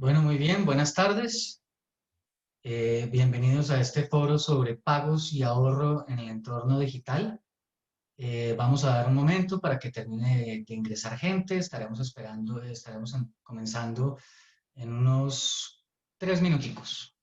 Bueno, muy bien, buenas tardes. Bienvenidos a este foro sobre pagos y ahorro en el entorno digital. Vamos a dar un momento para que termine de ingresar gente. Estaremos esperando, comenzando en unos 3 minuticos.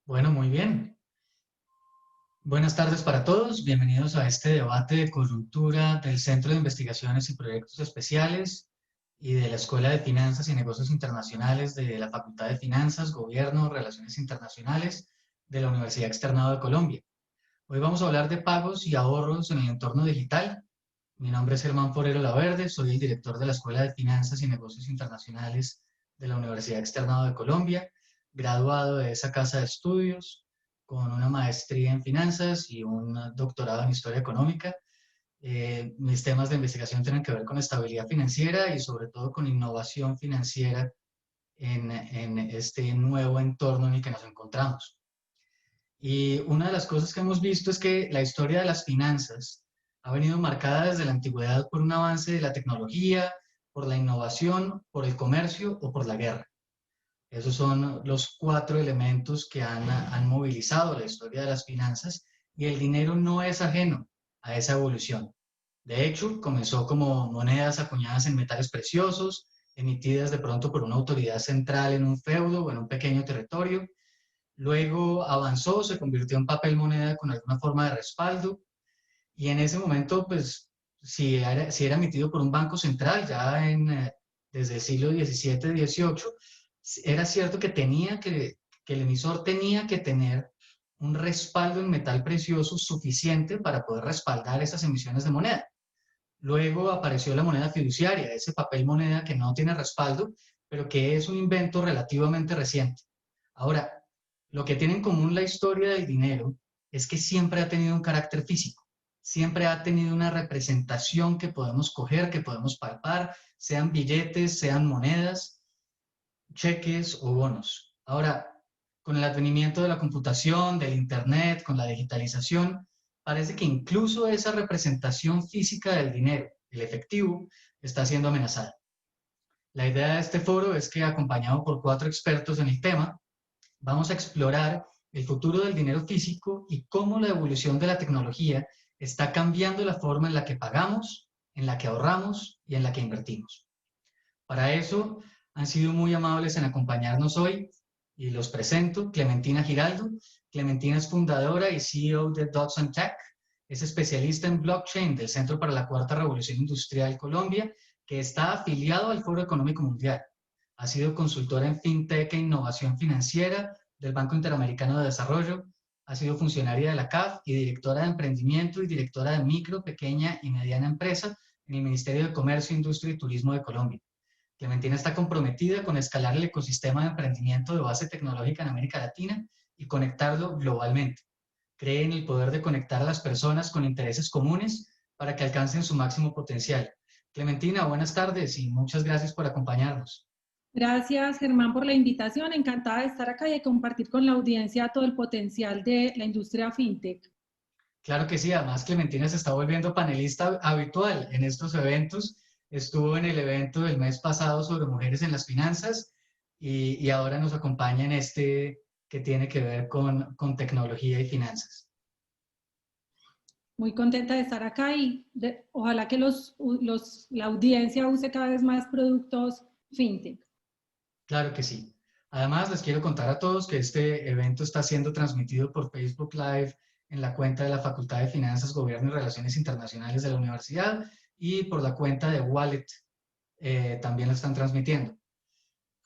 Bueno, muy bien. Buenas tardes para todos. Bienvenidos a este debate de coyuntura del Centro de Investigaciones y Proyectos Especiales y de la Escuela de Finanzas y Negocios Internacionales de la Facultad de Finanzas, Gobierno, Relaciones Internacionales de la Universidad Externado de Colombia. Hoy vamos a hablar de pagos y ahorros en el entorno digital. Mi nombre es Germán Forero Laverde, soy el director de la Escuela de Finanzas y Negocios Internacionales de la Universidad Externado de Colombia, graduado de esa casa de estudios con una maestría en finanzas y un doctorado en historia económica. Mis temas de investigación tienen que ver con estabilidad financiera y sobre todo con innovación financiera en este nuevo entorno en el que nos encontramos. Y una de las cosas que hemos visto es que la historia de las finanzas ha venido marcada desde la antigüedad por un avance de la tecnología, por la innovación, por el comercio o por la guerra. Esos son los cuatro elementos que han movilizado la historia de las finanzas y el dinero no es ajeno a esa evolución. De hecho, comenzó como monedas acuñadas en metales preciosos, emitidas de pronto por una autoridad central en un feudo o en un pequeño territorio. Luego avanzó, se convirtió en papel moneda con alguna forma de respaldo y en ese momento, pues, si era emitido por un banco central, ya desde el siglo XVII, XVIII, era cierto que el emisor tenía que tener un respaldo en metal precioso suficiente para poder respaldar esas emisiones de moneda. Luego apareció la moneda fiduciaria, ese papel moneda que no tiene respaldo, pero que es un invento relativamente reciente. Ahora, lo que tiene en común la historia del dinero es que siempre ha tenido un carácter físico, siempre ha tenido una representación que podemos coger, que podemos palpar, sean billetes, sean monedas, cheques o bonos. Ahora, con el advenimiento de la computación, del Internet, con la digitalización, parece que incluso esa representación física del dinero, el efectivo, está siendo amenazada. La idea de este foro es que, acompañado por 4 expertos en el tema, vamos a explorar el futuro del dinero físico y cómo la evolución de la tecnología está cambiando la forma en la que pagamos, en la que ahorramos y en la que invertimos. Para eso, Han sido muy amables en acompañarnos hoy y los presento. Clementina Giraldo. Clementina es fundadora y CEO de Dodson Tech. Es especialista en blockchain del Centro para la Cuarta Revolución Industrial Colombia, que está afiliado al Foro Económico Mundial. Ha sido consultora en FinTech e innovación financiera del Banco Interamericano de Desarrollo. Ha sido funcionaria de la CAF y directora de emprendimiento y directora de micro, pequeña y mediana empresa en el Ministerio de Comercio, Industria y Turismo de Colombia. Clementina está comprometida con escalar el ecosistema de emprendimiento de base tecnológica en América Latina y conectarlo globalmente. Cree en el poder de conectar a las personas con intereses comunes para que alcancen su máximo potencial. Clementina, buenas tardes y muchas gracias por acompañarnos. Gracias, Germán, por la invitación. Encantada de estar acá y de compartir con la audiencia todo el potencial de la industria fintech. Claro que sí, además Clementina se está volviendo panelista habitual en estos eventos. Estuvo en el evento del mes pasado sobre mujeres en las finanzas y ahora nos acompaña en este que tiene que ver con tecnología y finanzas. Muy contenta de estar acá y ojalá que la audiencia use cada vez más productos fintech. Claro que sí. Además, les quiero contar a todos que este evento está siendo transmitido por Facebook Live en la cuenta de la Facultad de Finanzas, Gobierno y Relaciones Internacionales de la Universidad y por la cuenta de Wallet también lo están transmitiendo.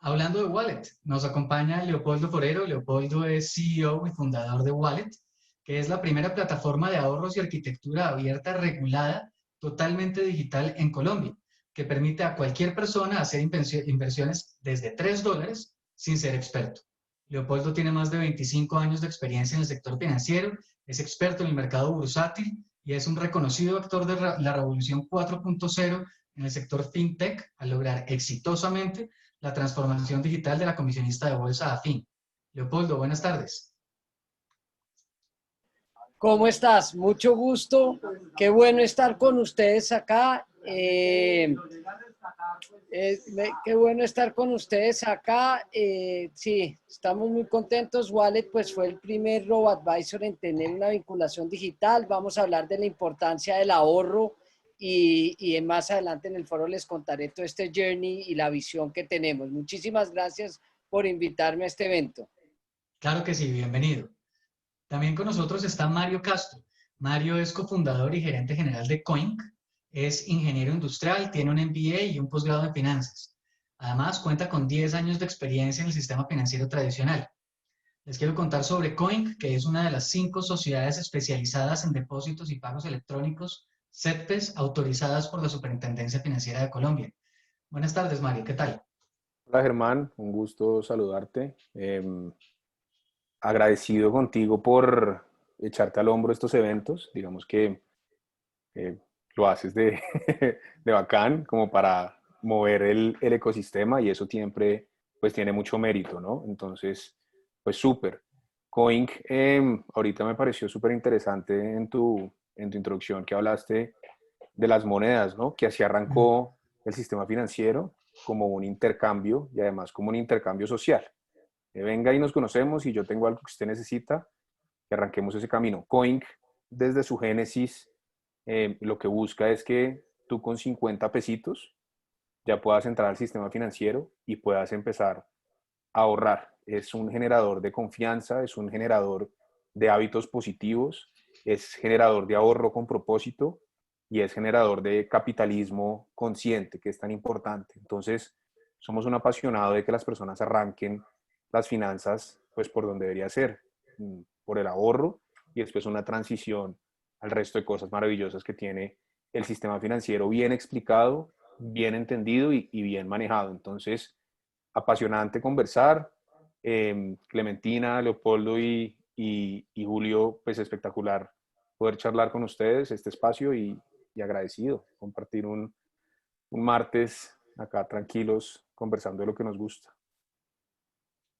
Hablando de Wallet, nos acompaña Leopoldo Forero. Leopoldo es CEO y fundador de Wallet, que es la primera plataforma de ahorros y arquitectura abierta regulada, totalmente digital en Colombia, que permite a cualquier persona hacer inversiones desde $3 sin ser experto. Leopoldo tiene más de 25 años de experiencia en el sector financiero, es experto en el mercado bursátil y es un reconocido actor de la revolución 4.0 en el sector fintech al lograr exitosamente la transformación digital de la comisionista de bolsa AFIN. Leopoldo, buenas tardes. ¿Cómo estás? Mucho gusto. Qué bueno estar con ustedes acá. Qué bueno estar con ustedes acá. Sí, estamos muy contentos. Wallet pues fue el primer robo-advisor en tener una vinculación digital. Vamos a hablar de la importancia del ahorro y más adelante en el foro les contaré todo este journey y la visión que tenemos. Muchísimas gracias por invitarme a este evento. Claro que sí, bienvenido. También con nosotros está Mario Castro. Mario es cofundador y gerente general de Coinc. Es ingeniero industrial, tiene un MBA y un posgrado en finanzas. Además, cuenta con 10 años de experiencia en el sistema financiero tradicional. Les quiero contar sobre Coinc, que es una de las 5 sociedades especializadas en depósitos y pagos electrónicos, CETPES, autorizadas por la Superintendencia Financiera de Colombia. Buenas tardes, Mario, ¿qué tal? Hola Germán, un gusto saludarte. Agradecido contigo por echarte al hombro estos eventos. Digamos que lo haces de, de bacán como para mover el ecosistema y eso siempre pues tiene mucho mérito, ¿no? Entonces, pues súper. Coinc, ahorita me pareció súper interesante en tu introducción que hablaste de las monedas, ¿no? Que así arrancó el sistema financiero como un intercambio y además como un intercambio social. Venga y nos conocemos y yo tengo algo que usted necesita, que arranquemos ese camino. Coinc, desde su génesis, lo que busca es que tú con 50 pesitos ya puedas entrar al sistema financiero y puedas empezar a ahorrar. Es un generador de confianza, es un generador de hábitos positivos, es generador de ahorro con propósito y es generador de capitalismo consciente, que es tan importante. Entonces, somos un apasionado de que las personas arranquen las finanzas pues por donde debería ser, por el ahorro y después una transición al resto de cosas maravillosas que tiene el sistema financiero bien explicado, bien entendido y bien manejado. Entonces, apasionante conversar. Clementina, Leopoldo y Julio, pues espectacular poder charlar con ustedes este espacio y agradecido compartir un martes acá tranquilos conversando de lo que nos gusta.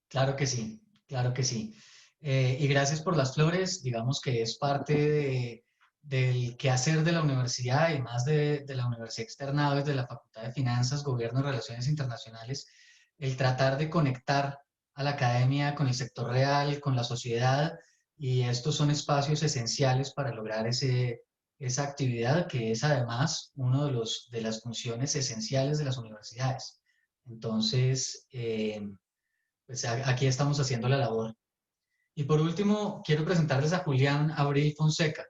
Claro que sí, claro que sí. Y gracias por las flores, digamos que es parte del quehacer de la universidad y más de la universidad externada desde la Facultad de Finanzas, Gobierno y Relaciones Internacionales, el tratar de conectar a la academia con el sector real, con la sociedad, y estos son espacios esenciales para lograr esa actividad que es además una de las funciones esenciales de las universidades. Entonces, pues aquí estamos haciendo la labor. Y por último, quiero presentarles a Julián Abril Fonseca.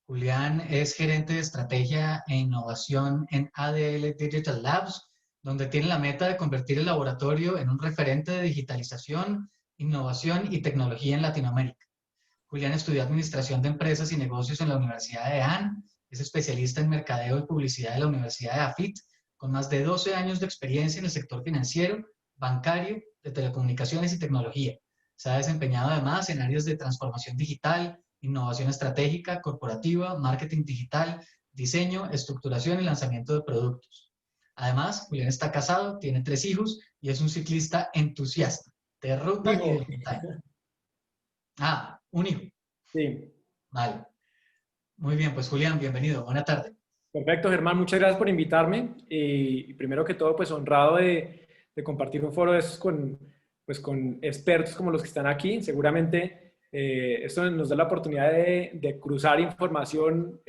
Julián es gerente de estrategia e innovación en ADL Digital Labs, donde tiene la meta de convertir el laboratorio en un referente de digitalización, innovación y tecnología en Latinoamérica. Julián estudió Administración de Empresas y Negocios en la Universidad de DeHaan, es especialista en Mercadeo y Publicidad de la Universidad de AFIT, con más de 12 años de experiencia en el sector financiero, bancario, de telecomunicaciones y tecnología. Se ha desempeñado además en áreas de transformación digital, innovación estratégica, corporativa, marketing digital, diseño, estructuración y lanzamiento de productos. Además, Julián está casado, tiene 3 hijos y es un ciclista entusiasta de ruta y de montaña. Ah, un hijo. Sí. Vale. Muy bien, pues Julián, bienvenido. Buena tarde. Perfecto, Germán, muchas gracias por invitarme. Y primero que todo, pues honrado de compartir un foro de esos con expertos como los que están aquí. Seguramente esto nos da la oportunidad de cruzar información,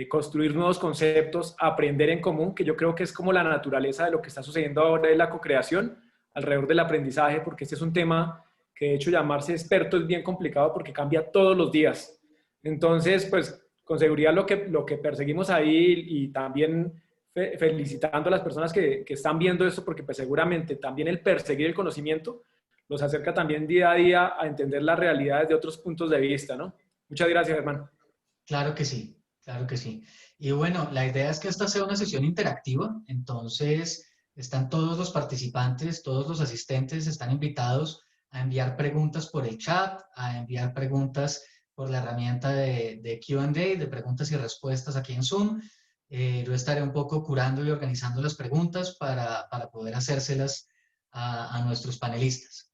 construir nuevos conceptos, aprender en común, que yo creo que es como la naturaleza de lo que está sucediendo ahora en la co-creación alrededor del aprendizaje, porque este es un tema que de hecho llamarse experto es bien complicado porque cambia todos los días. Entonces, pues con seguridad lo que perseguimos ahí y también felicitando a las personas que están viendo esto, porque pues seguramente también el perseguir el conocimiento los acerca también día a día a entender las realidades de otros puntos de vista, ¿no? Muchas gracias, hermano. Claro que sí, claro que sí. Y bueno, la idea es que esta sea una sesión interactiva, entonces están todos los participantes, todos los asistentes están invitados a enviar preguntas por el chat, a enviar preguntas por la herramienta de Q&A, de preguntas y respuestas aquí en Zoom. Yo estaré un poco curando y organizando las preguntas para poder hacérselas a nuestros panelistas.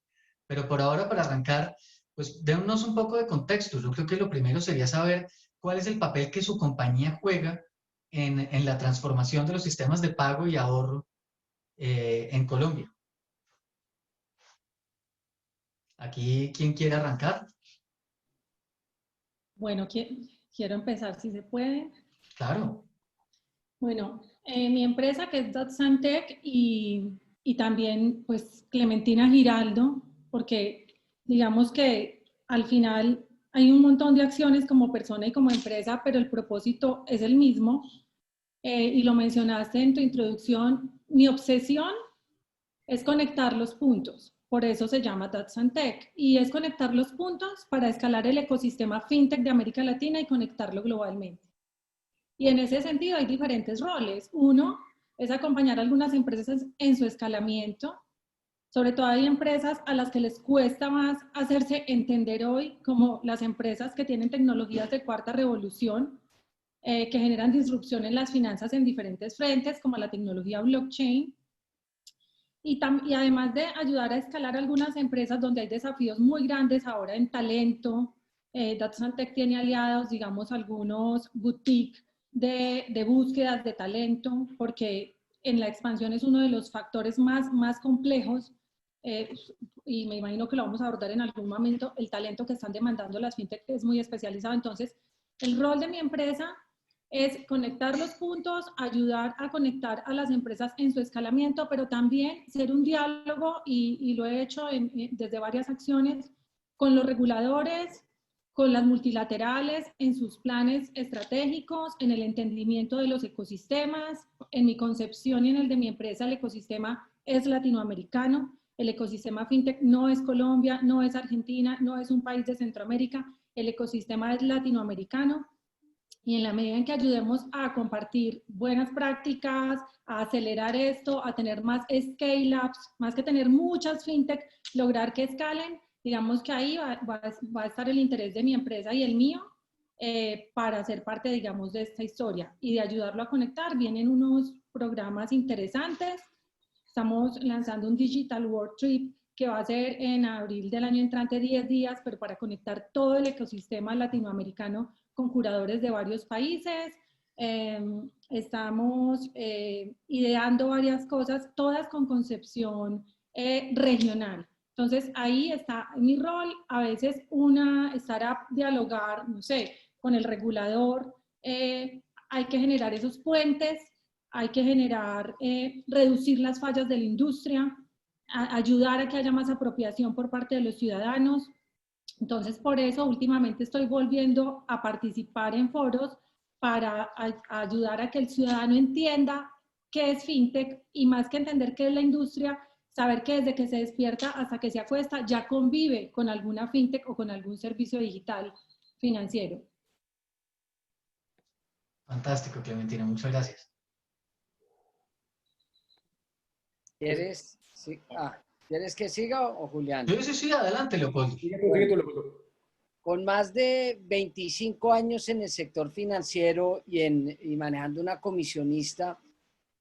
Pero por ahora, para arrancar, pues démonos un poco de contexto. Yo creo que lo primero sería saber cuál es el papel que su compañía juega en la transformación de los sistemas de pago y ahorro en Colombia. Aquí, ¿quién quiere arrancar? Bueno, quiero empezar, si se puede. Claro. Bueno, mi empresa que es DotSantec y también pues Clementina Giraldo, porque digamos que al final hay un montón de acciones como persona y como empresa, pero el propósito es el mismo. Y lo mencionaste en tu introducción, mi obsesión es conectar los puntos. Por eso se llama DotSantec. Y es conectar los puntos para escalar el ecosistema fintech de América Latina y conectarlo globalmente. Y en ese sentido hay diferentes roles. Uno es acompañar a algunas empresas en su escalamiento. Sobre todo hay empresas a las que les cuesta más hacerse entender hoy, como las empresas que tienen tecnologías de cuarta revolución, que generan disrupción en las finanzas en diferentes frentes, como la tecnología blockchain. Y además de ayudar a escalar algunas empresas donde hay desafíos muy grandes ahora en talento, DotSantec tiene aliados, digamos, algunos boutiques de búsquedas de talento, porque en la expansión es uno de los factores más complejos, y me imagino que lo vamos a abordar en algún momento. El talento que están demandando las fintech es muy especializado. Entonces, el rol de mi empresa es conectar los puntos, ayudar a conectar a las empresas en su escalamiento, pero también ser un diálogo, y lo he hecho desde varias acciones, con los reguladores, con las multilaterales, en sus planes estratégicos, en el entendimiento de los ecosistemas. En mi concepción y en el de mi empresa, el ecosistema es latinoamericano. El ecosistema fintech no es Colombia, no es Argentina, no es un país de Centroamérica. El ecosistema es latinoamericano. Y en la medida en que ayudemos a compartir buenas prácticas, a acelerar esto, a tener más scale-ups, más que tener muchas fintech, lograr que escalen, digamos que ahí va a estar el interés de mi empresa y el mío para ser parte, digamos, de esta historia y de ayudarlo a conectar. Vienen unos programas interesantes. Estamos lanzando un Digital World Trip que va a ser en abril del año entrante, 10 días, pero para conectar todo el ecosistema latinoamericano con curadores de varios países. Estamos ideando varias cosas, todas con concepción regional. Entonces, ahí está mi rol. A veces estar a dialogar, no sé, con el regulador. Hay que generar esos puentes hay que generar, reducir las fallas de la industria, ayudar a que haya más apropiación por parte de los ciudadanos. Entonces, por eso últimamente estoy volviendo a participar en foros para ayudar a que el ciudadano entienda qué es fintech y más que entender qué es la industria, saber que desde que se despierta hasta que se acuesta ya convive con alguna fintech o con algún servicio digital financiero. Fantástico, Clementina, muchas gracias. ¿Quieres? Sí. ¿Quieres que siga o Julián? Sí, adelante, Leopoldo. Sigue tú, Leopoldo. Con más de 25 años en el sector financiero y manejando una comisionista,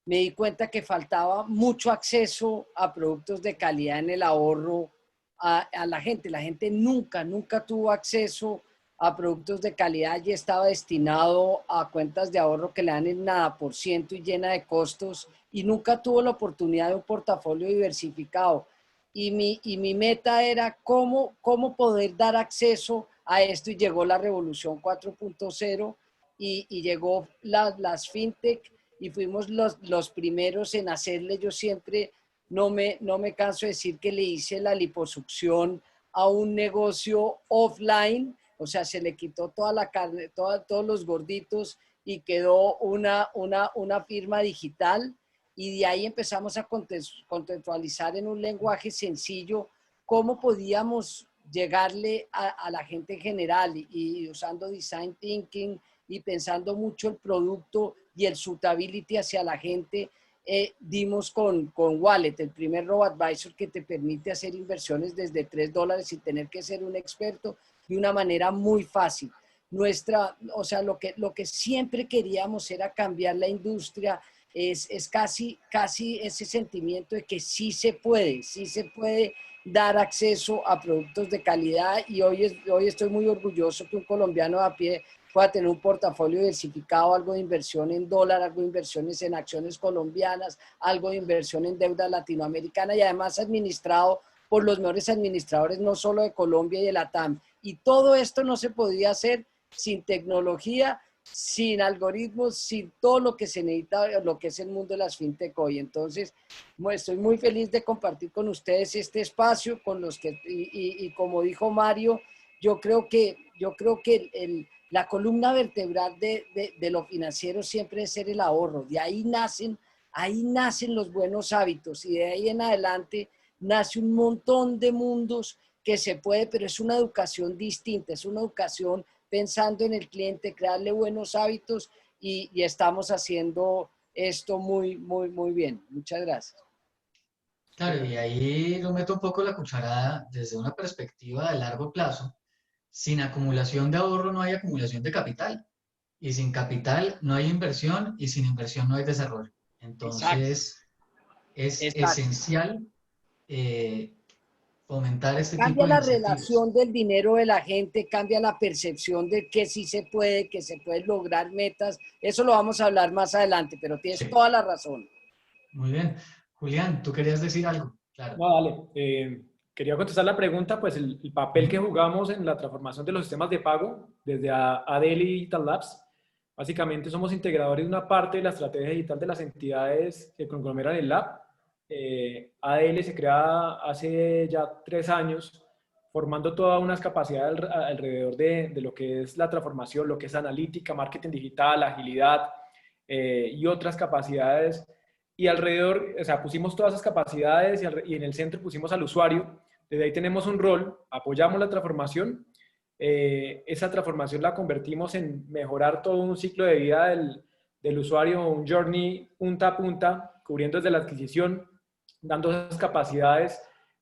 me di cuenta que faltaba mucho acceso a productos de calidad en el ahorro a la gente. La gente nunca tuvo acceso a productos de calidad y estaba destinado a cuentas de ahorro que le dan el nada por ciento y llena de costos y nunca tuvo la oportunidad de un portafolio diversificado. Y mi meta era cómo poder dar acceso a esto y llegó la revolución 4.0 y llegó las fintech y fuimos los primeros en hacerle. Yo siempre no me canso de decir que le hice la liposucción a un negocio offline, o sea, se le quitó toda la carne, todos los gorditos y quedó una firma digital y de ahí empezamos a contextualizar en un lenguaje sencillo cómo podíamos llegarle a la gente en general y usando design thinking y pensando mucho el producto y el suitability hacia la gente, dimos con Wallet, el primer robo-advisor que te permite hacer inversiones desde $3 sin tener que ser un experto de una manera muy fácil. O sea, lo que siempre queríamos era cambiar la industria, es casi ese sentimiento de que sí se puede dar acceso a productos de calidad y hoy estoy muy orgulloso que un colombiano a pie pueda tener un portafolio diversificado, algo de inversión en dólar, algo de inversiones en acciones colombianas, algo de inversión en deuda latinoamericana y además administrado por los mejores administradores no solo de Colombia y de Latam. Y todo esto no se podía hacer sin tecnología, sin algoritmos, sin todo lo que se necesita, lo que es el mundo de las fintech hoy. Entonces, estoy muy feliz de compartir con ustedes este espacio, con los que, y como dijo Mario, yo creo que la columna vertebral de lo financiero siempre es ser el ahorro. De ahí nacen los buenos hábitos y de ahí en adelante nace un montón de mundos que se puede, pero es una educación distinta, es una educación pensando en el cliente, crearle buenos hábitos y estamos haciendo esto muy bien. Muchas gracias. Claro, y ahí yo meto un poco la cucharada desde una perspectiva de largo plazo. Sin acumulación de ahorro no hay acumulación de capital. Y sin capital no hay inversión y sin inversión no hay desarrollo. Entonces, es esencial fomentar este tipo Cambia de la iniciativas. relación del dinero de la gente, cambia la percepción de que sí se puede, que se pueden lograr metas. Eso lo vamos a hablar más adelante, pero tienes toda la razón. Muy bien. Julián, ¿tú querías decir algo? Claro. No, dale. Quería contestar la pregunta, pues el papel que jugamos en la transformación de los sistemas de pago desde ADL y Digital Labs. Básicamente somos integradores de una parte de la estrategia digital de las entidades que conglomeran el lab. ADL se crea hace ya 3 años, formando todas unas capacidades alrededor de lo que es la transformación, lo que es analítica, marketing digital, agilidad y otras capacidades. Y alrededor, o sea, pusimos todas esas capacidades y en el centro pusimos al usuario. Desde ahí tenemos un rol, apoyamos la transformación. Esa transformación la convertimos en mejorar todo un ciclo de vida del usuario, un journey punta a punta, cubriendo desde la adquisición, dando esas capacidades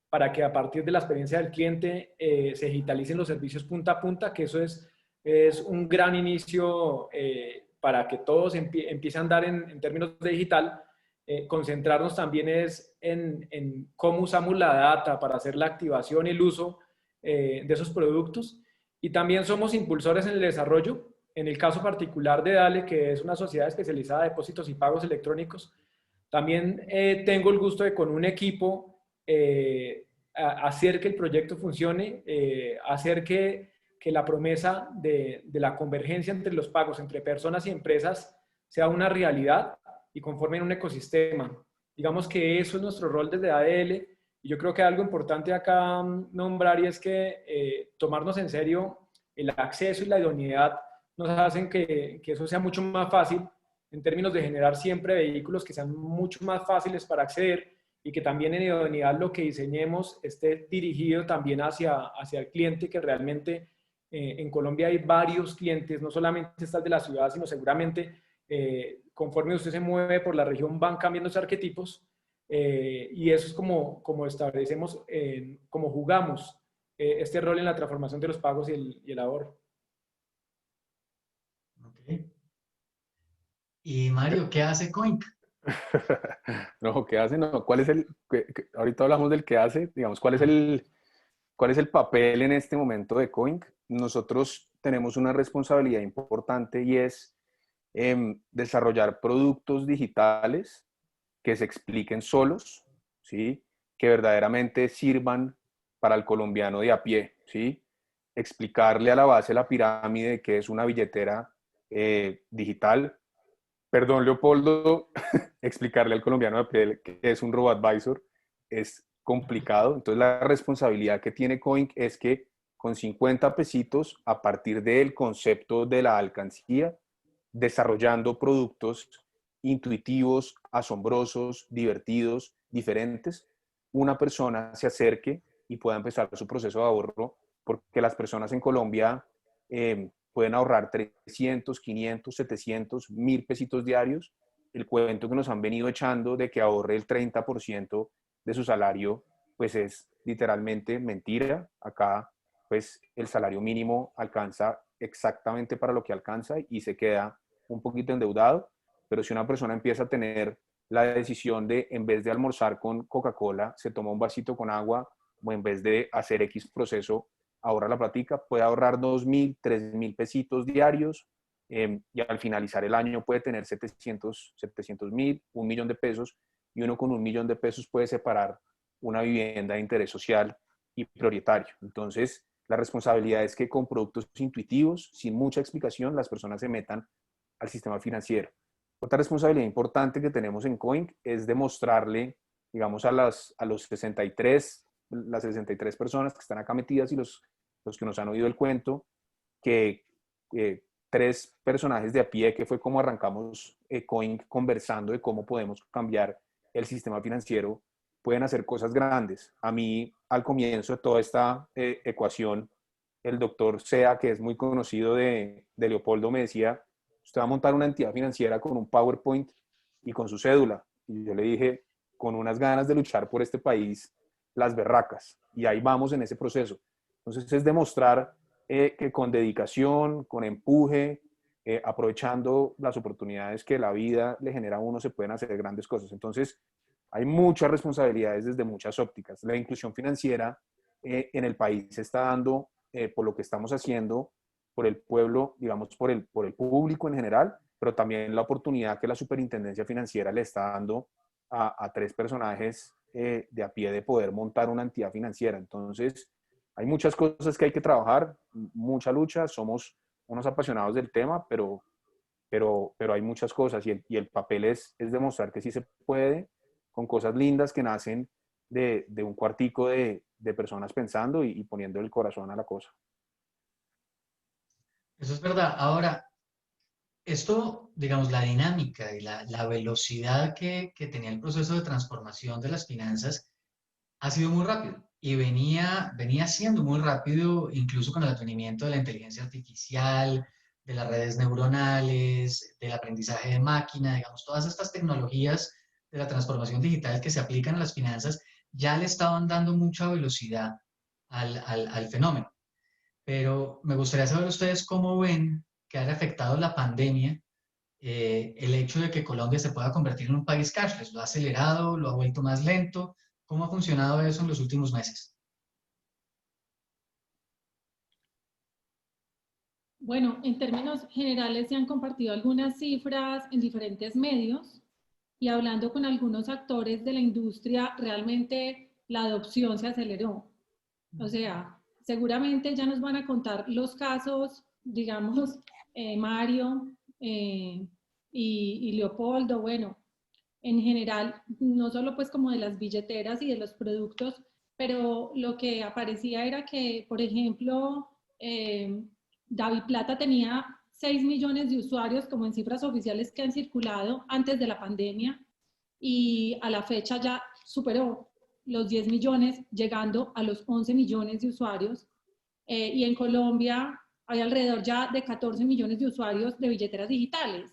para que a partir de la experiencia del cliente se digitalicen los servicios punta a punta, que eso es un gran inicio para que todos empiecen a andar en términos de digital. Concentrarnos también es en cómo usamos la data para hacer la activación y el uso de esos productos. Y también somos impulsores en el desarrollo. En el caso particular de Dale, que es una sociedad especializada de depósitos y pagos electrónicos, también tengo el gusto de con un equipo hacer que el proyecto funcione, hacer que la promesa de la convergencia entre los pagos entre personas y empresas sea una realidad. y conformen un ecosistema. Digamos que eso es nuestro rol desde ADL, y yo creo que algo importante acá nombrar y es que tomarnos en serio el acceso y la idoneidad nos hacen que eso sea mucho más fácil en términos de generar siempre vehículos que sean mucho más fáciles para acceder y que también en idoneidad lo que diseñemos esté dirigido también hacia el cliente, que realmente en Colombia hay varios clientes, no solamente está el de la ciudad, sino seguramente conforme usted se mueve por la región van cambiando esos arquetipos y eso es como establecemos, como jugamos este rol en la transformación de los pagos y el ahorro. Okay. Y Mario, ¿qué hace Coinc? No, ¿qué hace? No, ¿cuál es ahorita hablamos del qué hace, digamos, ¿cuál es el papel en este momento de Coinc? Nosotros tenemos una responsabilidad importante y es desarrollar productos digitales que se expliquen solos, ¿sí? Que verdaderamente sirvan para el colombiano de a pie, ¿sí? Explicarle a la base de la pirámide que es una billetera digital. Perdón, Leopoldo, explicarle al colombiano de a pie que es un robo-advisor es complicado. Entonces, la responsabilidad que tiene Coinc es que con 50 pesitos, a partir del concepto de la alcancía, desarrollando productos intuitivos, asombrosos, divertidos, diferentes, una persona se acerque y pueda empezar su proceso de ahorro, porque las personas en Colombia pueden ahorrar 300, 500, 700, 1000 pesitos diarios. El cuento que nos han venido echando de que ahorre el 30% de su salario, pues es literalmente mentira. Acá, pues el salario mínimo alcanza exactamente para lo que alcanza y se queda un poquito endeudado, pero si una persona empieza a tener la decisión de, en vez de almorzar con Coca-Cola, se toma un vasito con agua, o en vez de hacer X proceso, ahorra la platica, puede ahorrar 2.000, 3.000 pesitos diarios, y al finalizar el año puede tener 700.000, 1.000.000 de pesos, y uno con 1.000.000 de pesos puede separar una vivienda de interés social y prioritario. Entonces, la responsabilidad es que con productos intuitivos, sin mucha explicación, las personas se metan al sistema financiero. Otra responsabilidad importante que tenemos en Coinc es demostrarle, digamos, a las 63 personas que están acá metidas y los que nos han oído el cuento, que 3 personajes de a pie, que fue como arrancamos Coinc conversando de cómo podemos cambiar el sistema financiero, pueden hacer cosas grandes. A mí, al comienzo de toda esta ecuación, el doctor Sea, que es muy conocido de Leopoldo, me decía, usted va a montar una entidad financiera con un PowerPoint y con su cédula. Y yo le dije, con unas ganas de luchar por este país, las berracas. Y ahí vamos en ese proceso. Entonces es demostrar que con dedicación, con empuje, aprovechando las oportunidades que la vida le genera a uno, se pueden hacer grandes cosas. Entonces hay muchas responsabilidades desde muchas ópticas. La inclusión financiera en el país se está dando por lo que estamos haciendo, por el pueblo, digamos, por el público en general, pero también la oportunidad que la Superintendencia Financiera le está dando a 3 personajes de a pie de poder montar una entidad financiera. Entonces, hay muchas cosas que hay que trabajar, mucha lucha, somos unos apasionados del tema, pero hay muchas cosas y el papel es demostrar que sí se puede con cosas lindas que nacen de un cuartico de personas pensando y poniendo el corazón a la cosa. Eso es verdad. Ahora, esto, digamos, la dinámica y la velocidad que tenía el proceso de transformación de las finanzas ha sido muy rápido y venía siendo muy rápido incluso con el advenimiento de la inteligencia artificial, de las redes neuronales, del aprendizaje de máquina, digamos, todas estas tecnologías de la transformación digital que se aplican a las finanzas ya le estaban dando mucha velocidad al fenómeno. Pero me gustaría saber ustedes cómo ven que haya afectado la pandemia el hecho de que Colombia se pueda convertir en un país cashless. ¿Lo ha acelerado? ¿Lo ha vuelto más lento? ¿Cómo ha funcionado eso en los últimos meses? Bueno, en términos generales se han compartido algunas cifras en diferentes medios y hablando con algunos actores de la industria, realmente la adopción se aceleró. O sea, seguramente ya nos van a contar los casos, digamos, Mario y Leopoldo, bueno, en general, no solo pues como de las billeteras y de los productos, pero lo que aparecía era que, por ejemplo, DaviPlata tenía 6 millones de usuarios, como en cifras oficiales que han circulado antes de la pandemia, y a la fecha ya superó los 10 millones, llegando a los 11 millones de usuarios. Y en Colombia hay alrededor ya de 14 millones de usuarios de billeteras digitales.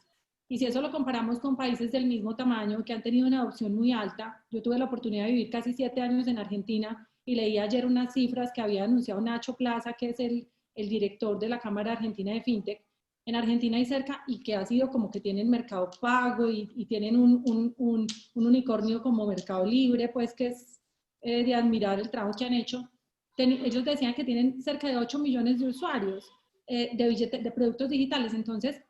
Y si eso lo comparamos con países del mismo tamaño que han tenido una adopción muy alta, yo tuve la oportunidad de vivir casi 7 años en Argentina y leí ayer unas cifras que había anunciado Nacho Plaza, que es el director de la Cámara Argentina de FinTech. En Argentina hay cerca, y que ha sido como que tienen Mercado Pago y tienen un unicornio como Mercado Libre, pues que es de admirar el trabajo que han hecho. Ellos decían que tienen cerca de 8 millones de usuarios de productos digitales. Entonces,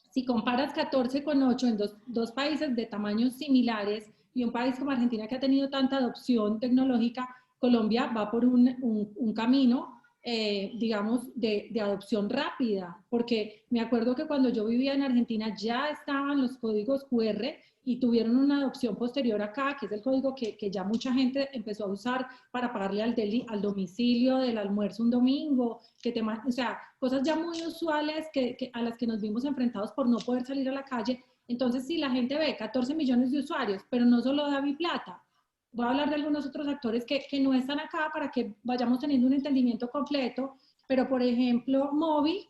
si comparas 14 con 8 en dos países de tamaños similares y un país como Argentina que ha tenido tanta adopción tecnológica, Colombia va por un camino, digamos, de adopción rápida, porque me acuerdo que cuando yo vivía en Argentina ya estaban los códigos QR y tuvieron una adopción posterior acá, que es el código que ya mucha gente empezó a usar para pagarle al domicilio del almuerzo un domingo, o sea, cosas ya muy usuales a las que nos vimos enfrentados por no poder salir a la calle. Entonces, si la gente ve 14 millones de usuarios, pero no solo DaviPlata, voy a hablar de algunos otros actores que no están acá para que vayamos teniendo un entendimiento completo, pero por ejemplo, Movi,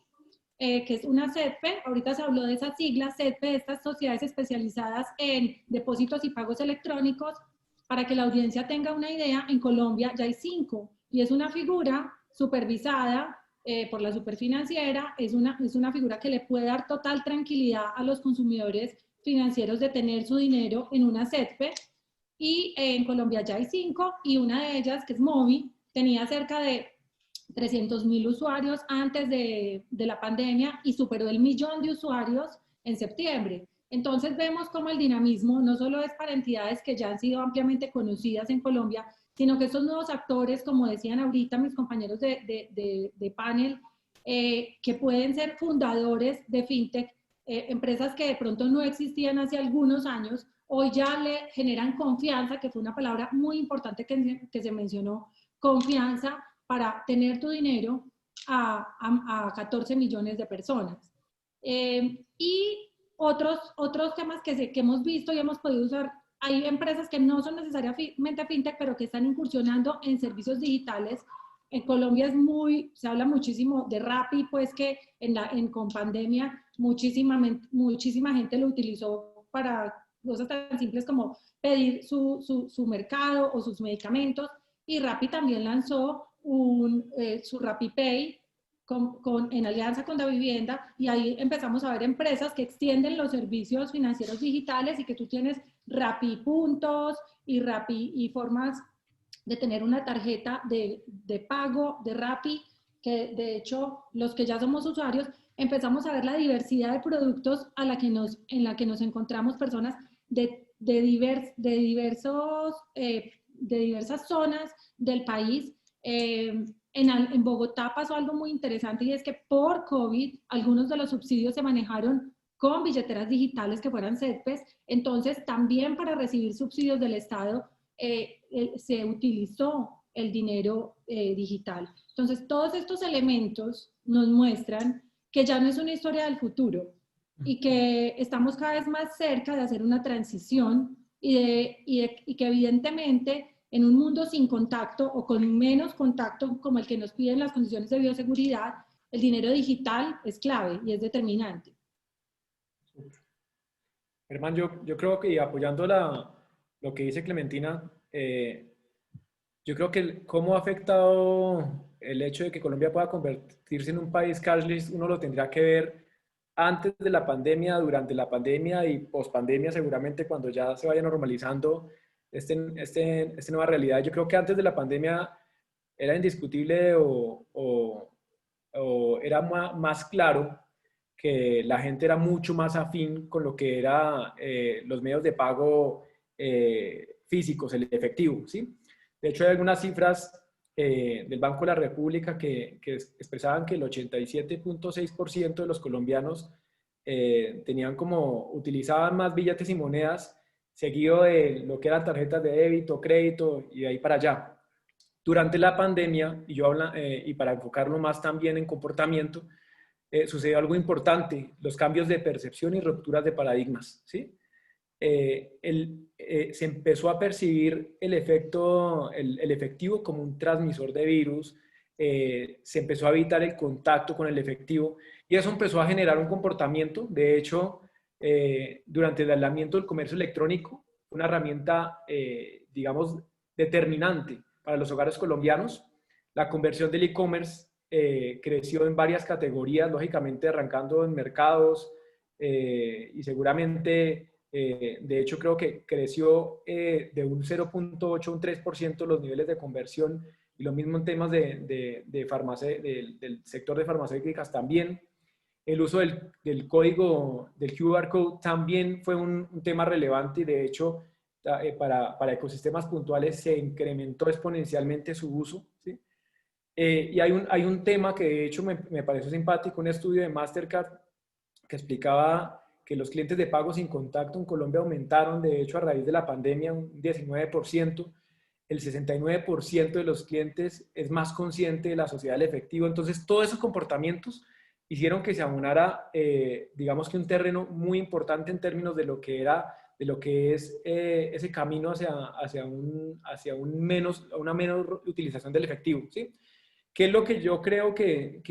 que es una CEDPE, ahorita se habló de esa sigla, CEDPE, estas sociedades especializadas en depósitos y pagos electrónicos. Para que la audiencia tenga una idea, en Colombia ya hay 5, y es una figura supervisada por la Superfinanciera, es una figura que le puede dar total tranquilidad a los consumidores financieros de tener su dinero en una CEDPE, y en Colombia ya hay 5, y una de ellas, que es Movi, tenía cerca de 300.000 usuarios antes de la pandemia y superó el 1.000.000 de usuarios en septiembre. Entonces vemos cómo el dinamismo no solo es para entidades que ya han sido ampliamente conocidas en Colombia, sino que estos nuevos actores, como decían ahorita mis compañeros de panel, que pueden ser fundadores de FinTech, empresas que de pronto no existían hace algunos años, hoy ya le generan confianza, que fue una palabra muy importante que se mencionó, confianza para tener tu dinero a 14 millones de personas. Y otros temas que hemos visto y hemos podido usar, hay empresas que no son necesariamente fintech, pero que están incursionando en servicios digitales. En Colombia se habla muchísimo de Rappi, pues que con pandemia muchísima gente lo utilizó para cosas tan simples como pedir su mercado o sus medicamentos, y Rappi también lanzó su RappiPay en alianza con Davivienda, y ahí empezamos a ver empresas que extienden los servicios financieros digitales y que tú tienes Rappi puntos y formas de tener una tarjeta de pago de Rappi, que de hecho los que ya somos usuarios empezamos a ver la diversidad de productos en la que nos encontramos personas de diversas zonas del país. En Bogotá pasó algo muy interesante, y es que por COVID algunos de los subsidios se manejaron con billeteras digitales que fueran CEDPES. Entonces también para recibir subsidios del Estado se utilizó el dinero digital. Entonces todos estos elementos nos muestran que ya no es una historia del futuro y que estamos cada vez más cerca de hacer una transición y que evidentemente en un mundo sin contacto o con menos contacto como el que nos piden las condiciones de bioseguridad, el dinero digital es clave y es determinante. Germán, yo creo que apoyando lo que dice Clementina, yo creo que cómo ha afectado el hecho de que Colombia pueda convertirse en un país cashless, uno lo tendrá que ver antes de la pandemia, durante la pandemia y post-pandemia, seguramente cuando ya se vaya normalizando esta nueva realidad. Yo creo que antes de la pandemia era indiscutible o era más claro que la gente era mucho más afín con lo que eran los medios de pago físicos, el efectivo, ¿sí? De hecho, hay algunas cifras del Banco de la República que expresaban que el 87.6% de los colombianos utilizaban más billetes y monedas seguido de lo que eran tarjetas de débito, crédito y de ahí para allá. Durante la pandemia, y para enfocarlo más también en comportamiento, sucedió algo importante, los cambios de percepción y rupturas de paradigmas, ¿sí? Se empezó a percibir el efectivo como un transmisor de virus, se empezó a evitar el contacto con el efectivo y eso empezó a generar un comportamiento. De hecho, durante el aislamiento del comercio electrónico, una herramienta, digamos, determinante para los hogares colombianos, la conversión del e-commerce creció en varias categorías, lógicamente arrancando en mercados y seguramente, de hecho creo que creció de un 0.8 a un 3% los niveles de conversión y lo mismo en temas de farmacia, del sector de farmacéuticas también. El uso del código, del QR Code también fue un tema relevante y de hecho para ecosistemas puntuales se incrementó exponencialmente su uso, ¿sí? Y hay un tema que de hecho me pareció simpático, un estudio de Mastercard que explicaba que los clientes de pago sin contacto en Colombia aumentaron, de hecho, a raíz de la pandemia un 19%. El 69% de los clientes es más consciente de la sociedad del efectivo. Entonces, todos esos comportamientos hicieron que se abonara, digamos que un terreno muy importante en términos de lo que es ese camino hacia una menor utilización del efectivo, ¿sí? ¿Qué es lo que yo creo que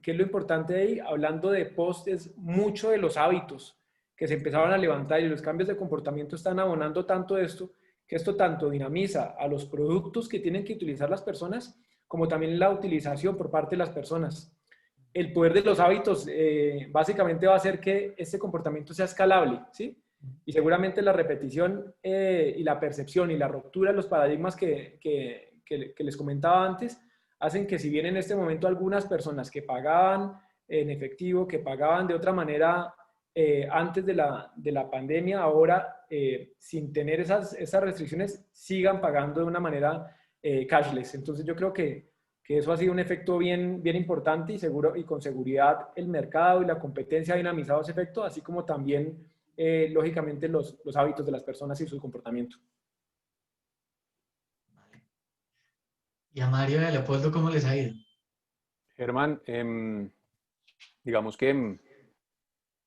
es lo importante de ahí? Hablando de post, es mucho de los hábitos que se empezaban a levantar y los cambios de comportamiento están abonando tanto esto, que esto tanto dinamiza a los productos que tienen que utilizar las personas, como también la utilización por parte de las personas. El poder de los hábitos básicamente va a hacer que este comportamiento sea escalable, ¿sí? Y seguramente la repetición y la percepción y la ruptura de los paradigmas que les comentaba antes, hacen que si bien en este momento algunas personas que pagaban en efectivo, que pagaban de otra manera antes de la pandemia, ahora sin tener esas restricciones, sigan pagando de una manera cashless. Entonces yo creo que eso ha sido un efecto bien importante y seguro, y con seguridad el mercado y la competencia ha dinamizado ese efecto, así como también, lógicamente, los hábitos de las personas y su comportamiento. ¿Y a Mario y a Leopoldo cómo les ha ido? Germán, digamos que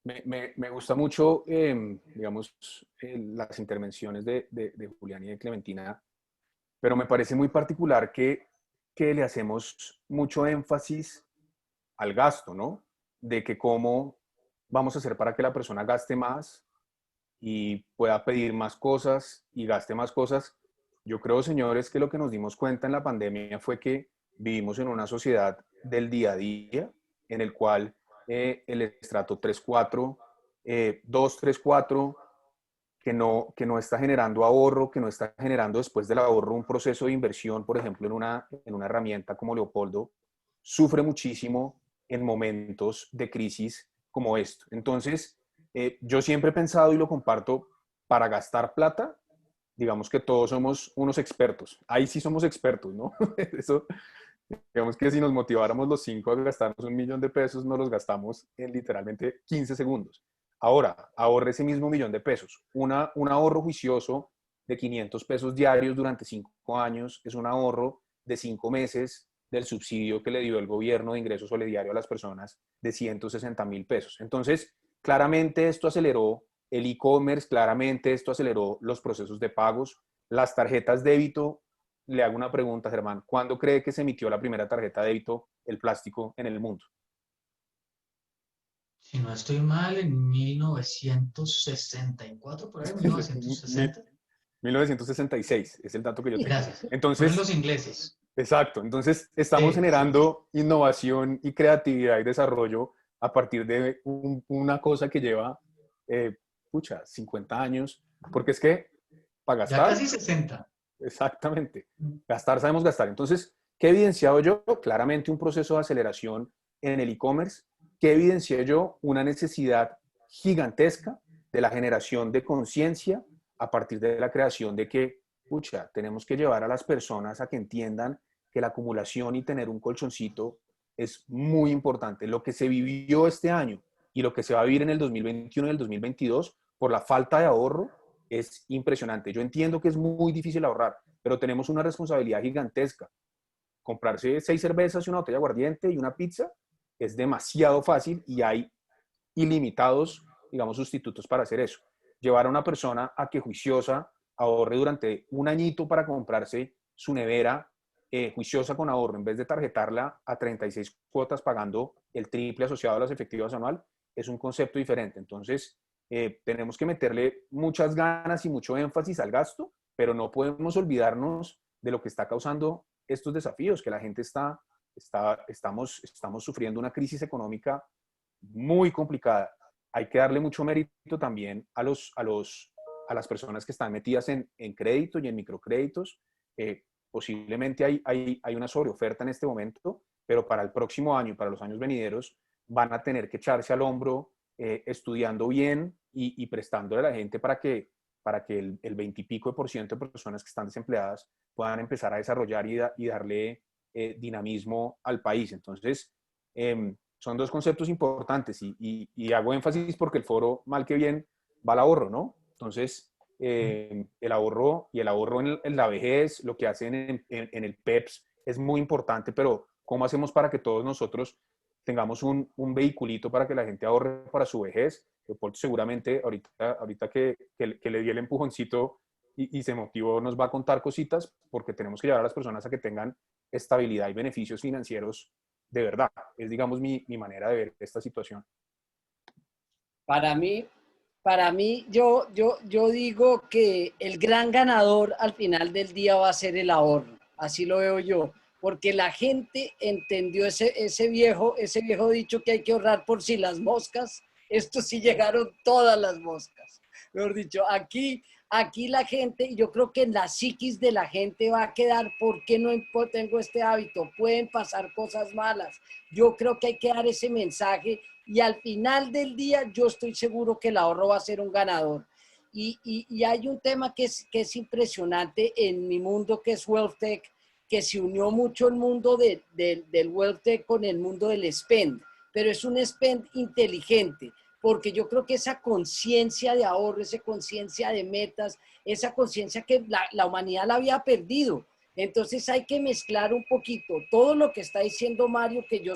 me gusta mucho, digamos, las intervenciones de Julián y de Clementina, pero me parece muy particular que le hacemos mucho énfasis al gasto, ¿no? De que cómo vamos a hacer para que la persona gaste más y pueda pedir más cosas y gaste más cosas. Yo creo, señores, que lo que nos dimos cuenta en la pandemia fue que vivimos en una sociedad del día a día en el cual el estrato 3-4, 2-3-4, que no está generando ahorro, que no está generando después del ahorro un proceso de inversión, por ejemplo, en una herramienta como Leopoldo, sufre muchísimo en momentos de crisis como esto. Entonces, yo siempre he pensado y lo comparto, para gastar plata, digamos que todos somos unos expertos. Ahí sí somos expertos, ¿no? Eso, digamos que si nos motiváramos los 5 a gastarnos $1.000.000, nos los gastamos en literalmente 15 segundos. Ahora, ahorre ese mismo $1.000.000. Un ahorro juicioso de $500 diarios durante 5 años es un ahorro de 5 meses del subsidio que le dio el gobierno de ingreso solidario a las personas de $160.000. Entonces, claramente esto aceleró el e-commerce, claramente esto aceleró los procesos de pagos. Las tarjetas débito, le hago una pregunta, Germán, ¿cuándo cree que se emitió la primera tarjeta de débito, el plástico, en el mundo? Si no estoy mal, en 1964, por ahí, 1960. 1966, es el dato que yo tengo. Gracias. Entonces, Fueron los ingleses. exacto, entonces estamos generando innovación y creatividad y desarrollo a partir de una cosa que lleva, 50 años, porque es que para gastar... Ya casi 60. Exactamente, gastar sabemos gastar. Entonces, ¿qué he evidenciado yo? Claramente un proceso de aceleración en el e-commerce. ¿Qué evidencié yo? Una necesidad gigantesca de la generación de conciencia a partir de la creación de que, tenemos que llevar a las personas a que entiendan que la acumulación y tener un colchoncito es muy importante. Lo que se vivió este año y lo que se va a vivir en el 2021 y el 2022 por la falta de ahorro es impresionante. Yo entiendo que es muy difícil ahorrar, pero tenemos una responsabilidad gigantesca. Comprarse 6 cervezas y una botella de aguardiente y una pizza es demasiado fácil y hay ilimitados, digamos, sustitutos para hacer eso. Llevar a una persona a que juiciosa ahorre durante un añito para comprarse su nevera, juiciosa con ahorro, en vez de tarjetarla a 36 cuotas pagando el triple asociado a las efectivas anual, es un concepto diferente. Entonces, tenemos que meterle muchas ganas y mucho énfasis al gasto, pero no podemos olvidarnos de lo que está causando estos desafíos, que la gente estamos sufriendo una crisis económica muy complicada. Hay que darle mucho mérito también a las personas que están metidas en crédito y en microcréditos. Posiblemente hay una sobreoferta en este momento, pero para el próximo año y para los años venideros van a tener que echarse al hombro estudiando bien y prestándole a la gente para que el 20 y pico de % de personas que están desempleadas puedan empezar a desarrollar y darle dinamismo al país. Entonces, son dos conceptos importantes y hago énfasis porque el foro, mal que bien, va al ahorro, ¿no? Entonces, el ahorro y el ahorro en la vejez, lo que hacen en el PEPS es muy importante, pero ¿cómo hacemos para que todos nosotros tengamos un vehiculito para que la gente ahorre para su vejez? Leopoldo seguramente ahorita que le di el empujoncito y se motivó, nos va a contar cositas, porque tenemos que llevar a las personas a que tengan estabilidad y beneficios financieros de verdad. Es, digamos, mi manera de ver esta situación. Para mí yo digo que el gran ganador al final del día va a ser el ahorro. Así lo veo yo. Porque la gente entendió ese viejo dicho que hay que ahorrar por si las moscas. Esto sí llegaron todas las moscas. Mejor dicho, aquí la gente, yo creo que en la psiquis de la gente va a quedar, ¿por qué no tengo este hábito? Pueden pasar cosas malas. Yo creo que hay que dar ese mensaje y al final del día yo estoy seguro que el ahorro va a ser un ganador. Y hay un tema que es impresionante en mi mundo, que es WealthTech, que se unió mucho el mundo del WealthTech con el mundo del spend, pero es un spend inteligente, porque yo creo que esa conciencia de ahorro, esa conciencia de metas, esa conciencia que la humanidad la había perdido. Entonces hay que mezclar un poquito todo lo que está diciendo Mario, que yo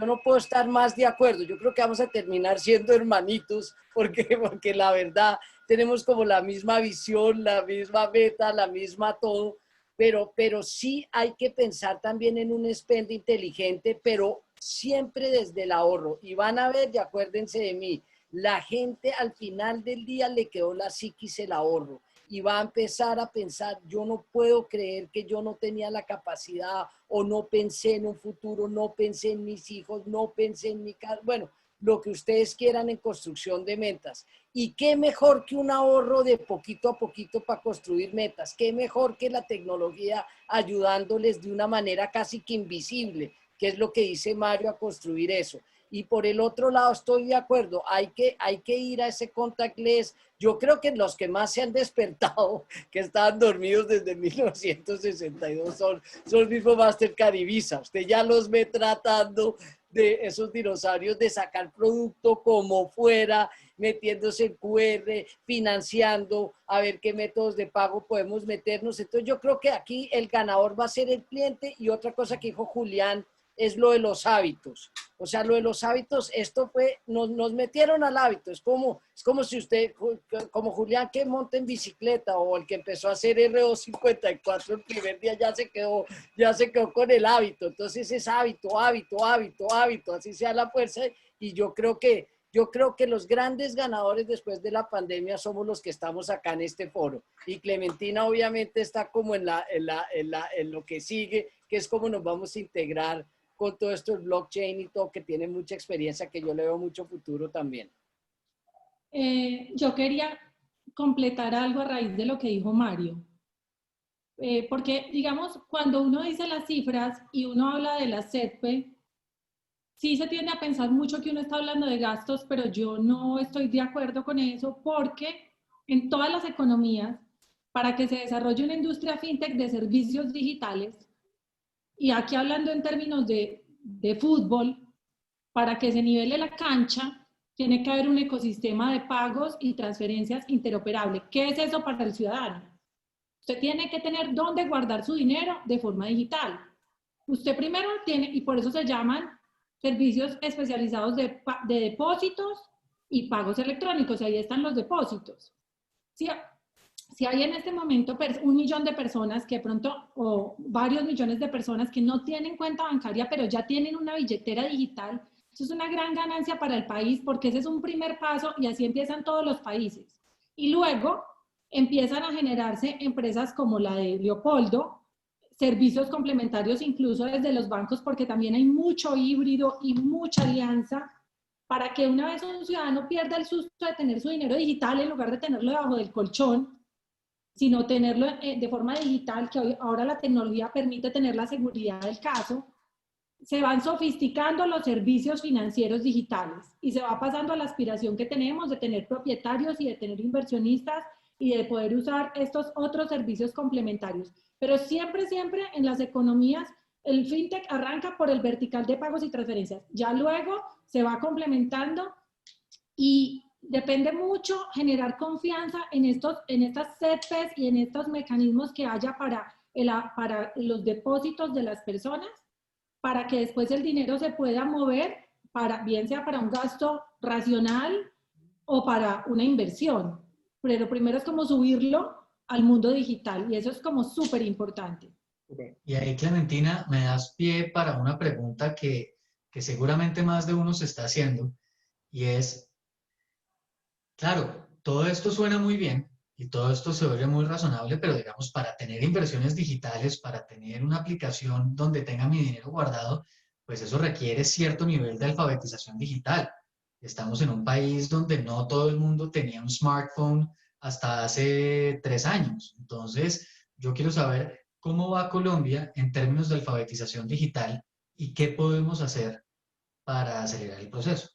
no puedo estar más de acuerdo. Yo creo que vamos a terminar siendo hermanitos, porque la verdad tenemos como la misma visión, la misma meta, la misma todo. Pero sí hay que pensar también en un spend inteligente, pero siempre desde el ahorro. Y van a ver, y acuérdense de mí, la gente al final del día le quedó la psiquis el ahorro y va a empezar a pensar, yo no puedo creer que yo no tenía la capacidad o no pensé en un futuro, no pensé en mis hijos, no pensé en mi casa. Bueno, lo que ustedes quieran en construcción de metas. ¿Y qué mejor que un ahorro de poquito a poquito para construir metas? ¿Qué mejor que la tecnología ayudándoles de una manera casi que invisible, que es lo que dice Mario, a construir eso? Y por el otro lado estoy de acuerdo, hay que ir a ese contactless. Yo creo que los que más se han despertado, que estaban dormidos desde 1962, son los mismos Mastercard y Visa. Usted ya los ve tratando de esos dinosaurios de sacar producto como fuera, metiéndose en QR, financiando, a ver qué métodos de pago podemos meternos. Entonces yo creo que aquí el ganador va a ser el cliente. Y otra cosa que dijo Julián es lo de los hábitos. O sea, lo de los hábitos, esto fue, nos metieron al hábito. Es como si usted, como Julián que monta en bicicleta o el que empezó a hacer RO54 el primer día ya se quedó con el hábito. Entonces es hábito, así sea la fuerza. Y yo creo que los grandes ganadores después de la pandemia somos los que estamos acá en este foro. Y Clementina obviamente está como en lo que sigue, que es cómo nos vamos a integrar con todo esto el blockchain y todo, que tiene mucha experiencia, que yo le veo mucho futuro también. Yo quería completar algo a raíz de lo que dijo Mario. Porque, digamos, cuando uno dice las cifras y uno habla de la SEDPE, sí se tiende a pensar mucho que uno está hablando de gastos, pero yo no estoy de acuerdo con eso, porque en todas las economías, para que se desarrolle una industria fintech de servicios digitales, y aquí hablando en términos de fútbol, para que se nivele la cancha, tiene que haber un ecosistema de pagos y transferencias interoperable. ¿Qué es eso para el ciudadano? Usted tiene que tener dónde guardar su dinero de forma digital. Usted primero tiene, y por eso se llaman servicios especializados de depósitos y pagos electrónicos, y ahí están los depósitos. Si hay en este momento 1 millón de personas que de pronto, o varios millones de personas que no tienen cuenta bancaria, pero ya tienen una billetera digital, eso es una gran ganancia para el país porque ese es un primer paso y así empiezan todos los países. Y luego empiezan a generarse empresas como la de Leopoldo, servicios complementarios incluso desde los bancos, porque también hay mucho híbrido y mucha alianza para que una vez un ciudadano pierda el susto de tener su dinero digital en lugar de tenerlo debajo del colchón, sino tenerlo de forma digital, que ahora la tecnología permite tener la seguridad del caso, se van sofisticando los servicios financieros digitales y se va pasando a la aspiración que tenemos de tener propietarios y de tener inversionistas y de poder usar estos otros servicios complementarios. Pero siempre, siempre en las economías, el fintech arranca por el vertical de pagos y transferencias. Ya luego se va complementando y depende mucho generar confianza en estas CETES y en estos mecanismos que haya para los depósitos de las personas, para que después el dinero se pueda mover, bien sea para un gasto racional o para una inversión. Pero primero es como subirlo al mundo digital y eso es como súper importante. Y ahí, Clementina, me das pie para una pregunta que seguramente más de uno se está haciendo, y es, claro, todo esto suena muy bien y todo esto se oye muy razonable, pero digamos, para tener inversiones digitales, para tener una aplicación donde tenga mi dinero guardado, pues eso requiere cierto nivel de alfabetización digital. Estamos en un país donde no todo el mundo tenía un smartphone hasta hace 3 años. Entonces, yo quiero saber cómo va Colombia en términos de alfabetización digital y qué podemos hacer para acelerar el proceso.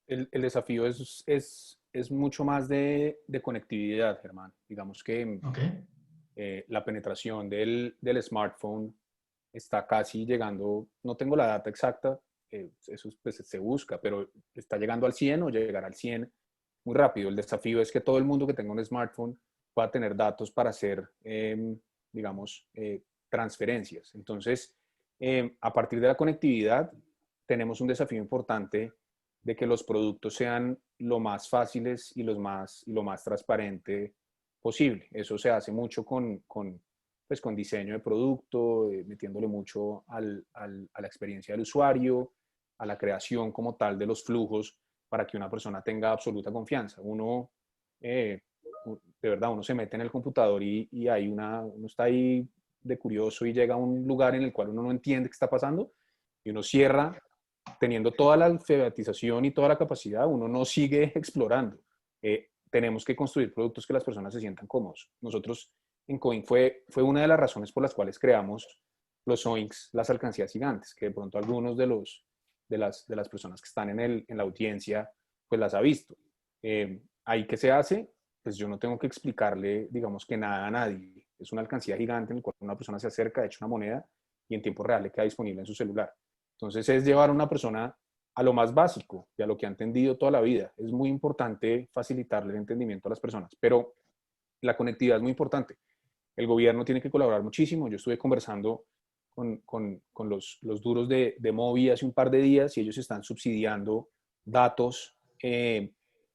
El desafío es mucho más de conectividad, Germán. Digamos que ¿Ok? la penetración del smartphone está casi llegando, no tengo la data exacta, eso pues, se busca, pero está llegando al 100 o llegará al 100 muy rápido. El desafío es que todo el mundo que tenga un smartphone pueda tener datos para hacer, digamos, transferencias. Entonces, a partir de la conectividad, tenemos un desafío importante de que los productos sean lo más fáciles y lo más transparente posible. Eso se hace mucho pues, con diseño de producto, metiéndole mucho a la experiencia del usuario, a la creación como tal de los flujos para que una persona tenga absoluta confianza. Uno, de verdad, uno se mete en el computador y uno está ahí de curioso y llega a un lugar en el cual uno no entiende qué está pasando y uno cierra teniendo toda la alfabetización y toda la capacidad, uno no sigue explorando. Tenemos que construir productos que las personas se sientan cómodos. Nosotros en Coin fue una de las razones por las cuales creamos los OINCs, las alcancías gigantes, que de pronto algunos de las personas que están en la audiencia pues las ha visto. ¿Ahí qué se hace? Pues yo no tengo que explicarle, digamos que nada a nadie. Es una alcancía gigante en la cual una persona se acerca, echa una moneda y en tiempo real le queda disponible en su celular. Entonces es llevar a una persona a lo más básico y a lo que ha entendido toda la vida. Es muy importante facilitarle el entendimiento a las personas, pero la conectividad es muy importante. El gobierno tiene que colaborar muchísimo. Yo estuve conversando con los duros de Movi hace un par de días y ellos están subsidiando datos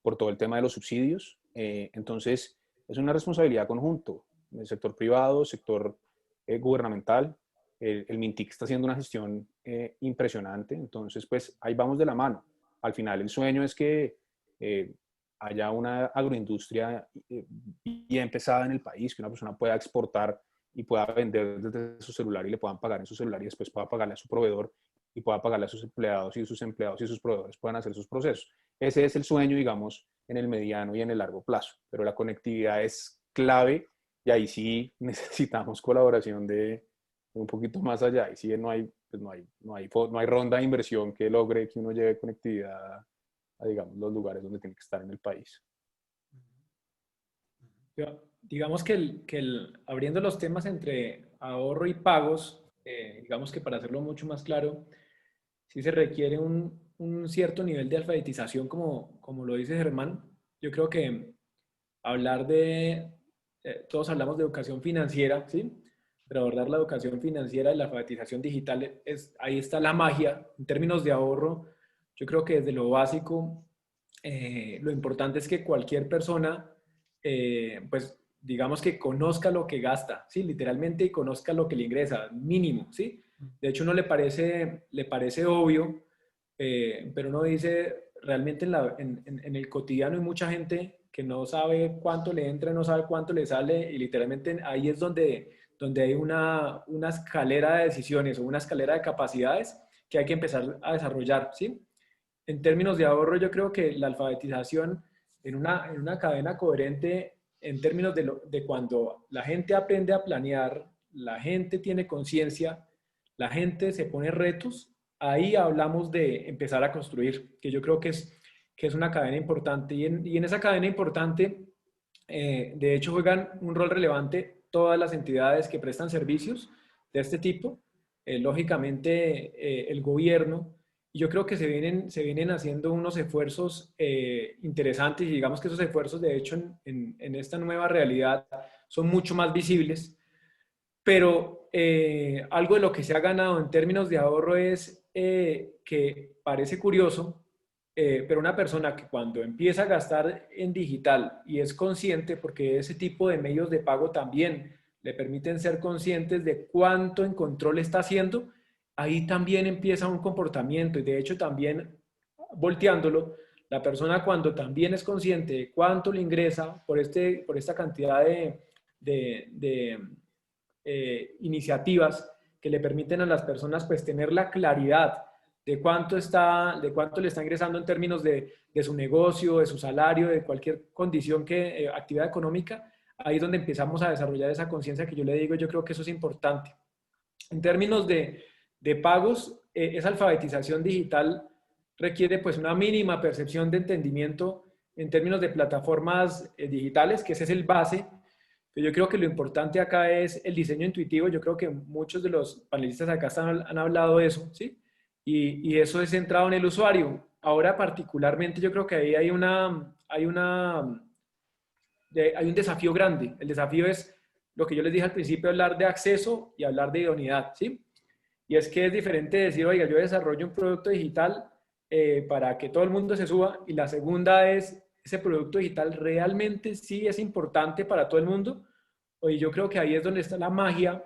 por todo el tema de los subsidios. Entonces, es una responsabilidad conjunto del sector privado, sector gubernamental. El Mintic está haciendo una gestión impresionante, entonces pues ahí vamos de la mano. Al final el sueño es que haya una agroindustria bien pesada en el país, que una persona pueda exportar y pueda vender desde su celular y le puedan pagar en su celular y después pueda pagarle a su proveedor y pueda pagarle a sus empleados y sus empleados y sus proveedores puedan hacer sus procesos. Ese es el sueño, digamos, en el mediano y en el largo plazo, pero la conectividad es clave y ahí sí necesitamos colaboración de un poquito más allá. Y si no hay, pues no hay ronda de inversión que logre que uno lleve conectividad a, digamos, los lugares donde tiene que estar en el país. Digamos que abriendo los temas entre ahorro y pagos, digamos que para hacerlo mucho más claro, sí se requiere un cierto nivel de alfabetización, como lo dice Germán. Yo creo que hablar todos hablamos de educación financiera, ¿sí? Pero abordar la educación financiera y la alfabetización digital, ahí está la magia. En términos de ahorro, yo creo que desde lo básico, lo importante es que cualquier persona, pues digamos que conozca lo que gasta, ¿sí? Literalmente, y conozca lo que le ingresa, mínimo, ¿sí? De hecho, uno le parece obvio, pero uno dice, realmente en el cotidiano hay mucha gente que no sabe cuánto le entra, no sabe cuánto le sale, y literalmente ahí es donde hay una escalera de decisiones o una escalera de capacidades que hay que empezar a desarrollar, ¿sí? En términos de ahorro, yo creo que la alfabetización en una cadena coherente, en términos de cuando la gente aprende a planear, la gente tiene conciencia, la gente se pone retos, ahí hablamos de empezar a construir, que yo creo que es una cadena importante. Y en esa cadena importante, de hecho, juegan un rol relevante todas las entidades que prestan servicios de este tipo, lógicamente el gobierno. Y yo creo que se vienen haciendo unos esfuerzos interesantes, y digamos que esos esfuerzos, de hecho, en esta nueva realidad son mucho más visibles. Pero algo de lo que se ha ganado en términos de ahorro es que parece curioso, pero una persona que cuando empieza a gastar en digital y es consciente, porque ese tipo de medios de pago también le permiten ser conscientes de cuánto en control está haciendo, ahí también empieza un comportamiento. Y de hecho también, volteándolo, la persona cuando también es consciente de cuánto le ingresa por esta cantidad de iniciativas que le permiten a las personas pues tener la claridad de cuánto le está ingresando en términos de su negocio, de su salario, de cualquier condición actividad económica. Ahí es donde empezamos a desarrollar esa conciencia que yo le digo. Yo creo que eso es importante. En términos de pagos, esa alfabetización digital requiere pues una mínima percepción de entendimiento en términos de plataformas digitales, que ese es el base. Pero yo creo que lo importante acá es el diseño intuitivo. Yo creo que muchos de los panelistas acá han hablado de eso, ¿sí? Y eso es centrado en el usuario. Ahora particularmente yo creo que ahí hay un desafío grande. El desafío es lo que yo les dije al principio, hablar de acceso y hablar de idoneidad, ¿sí? Y es que es diferente decir, oiga, yo desarrollo un producto digital para que todo el mundo se suba, y la segunda es, ese producto digital realmente sí es importante para todo el mundo. Y yo creo que ahí es donde está la magia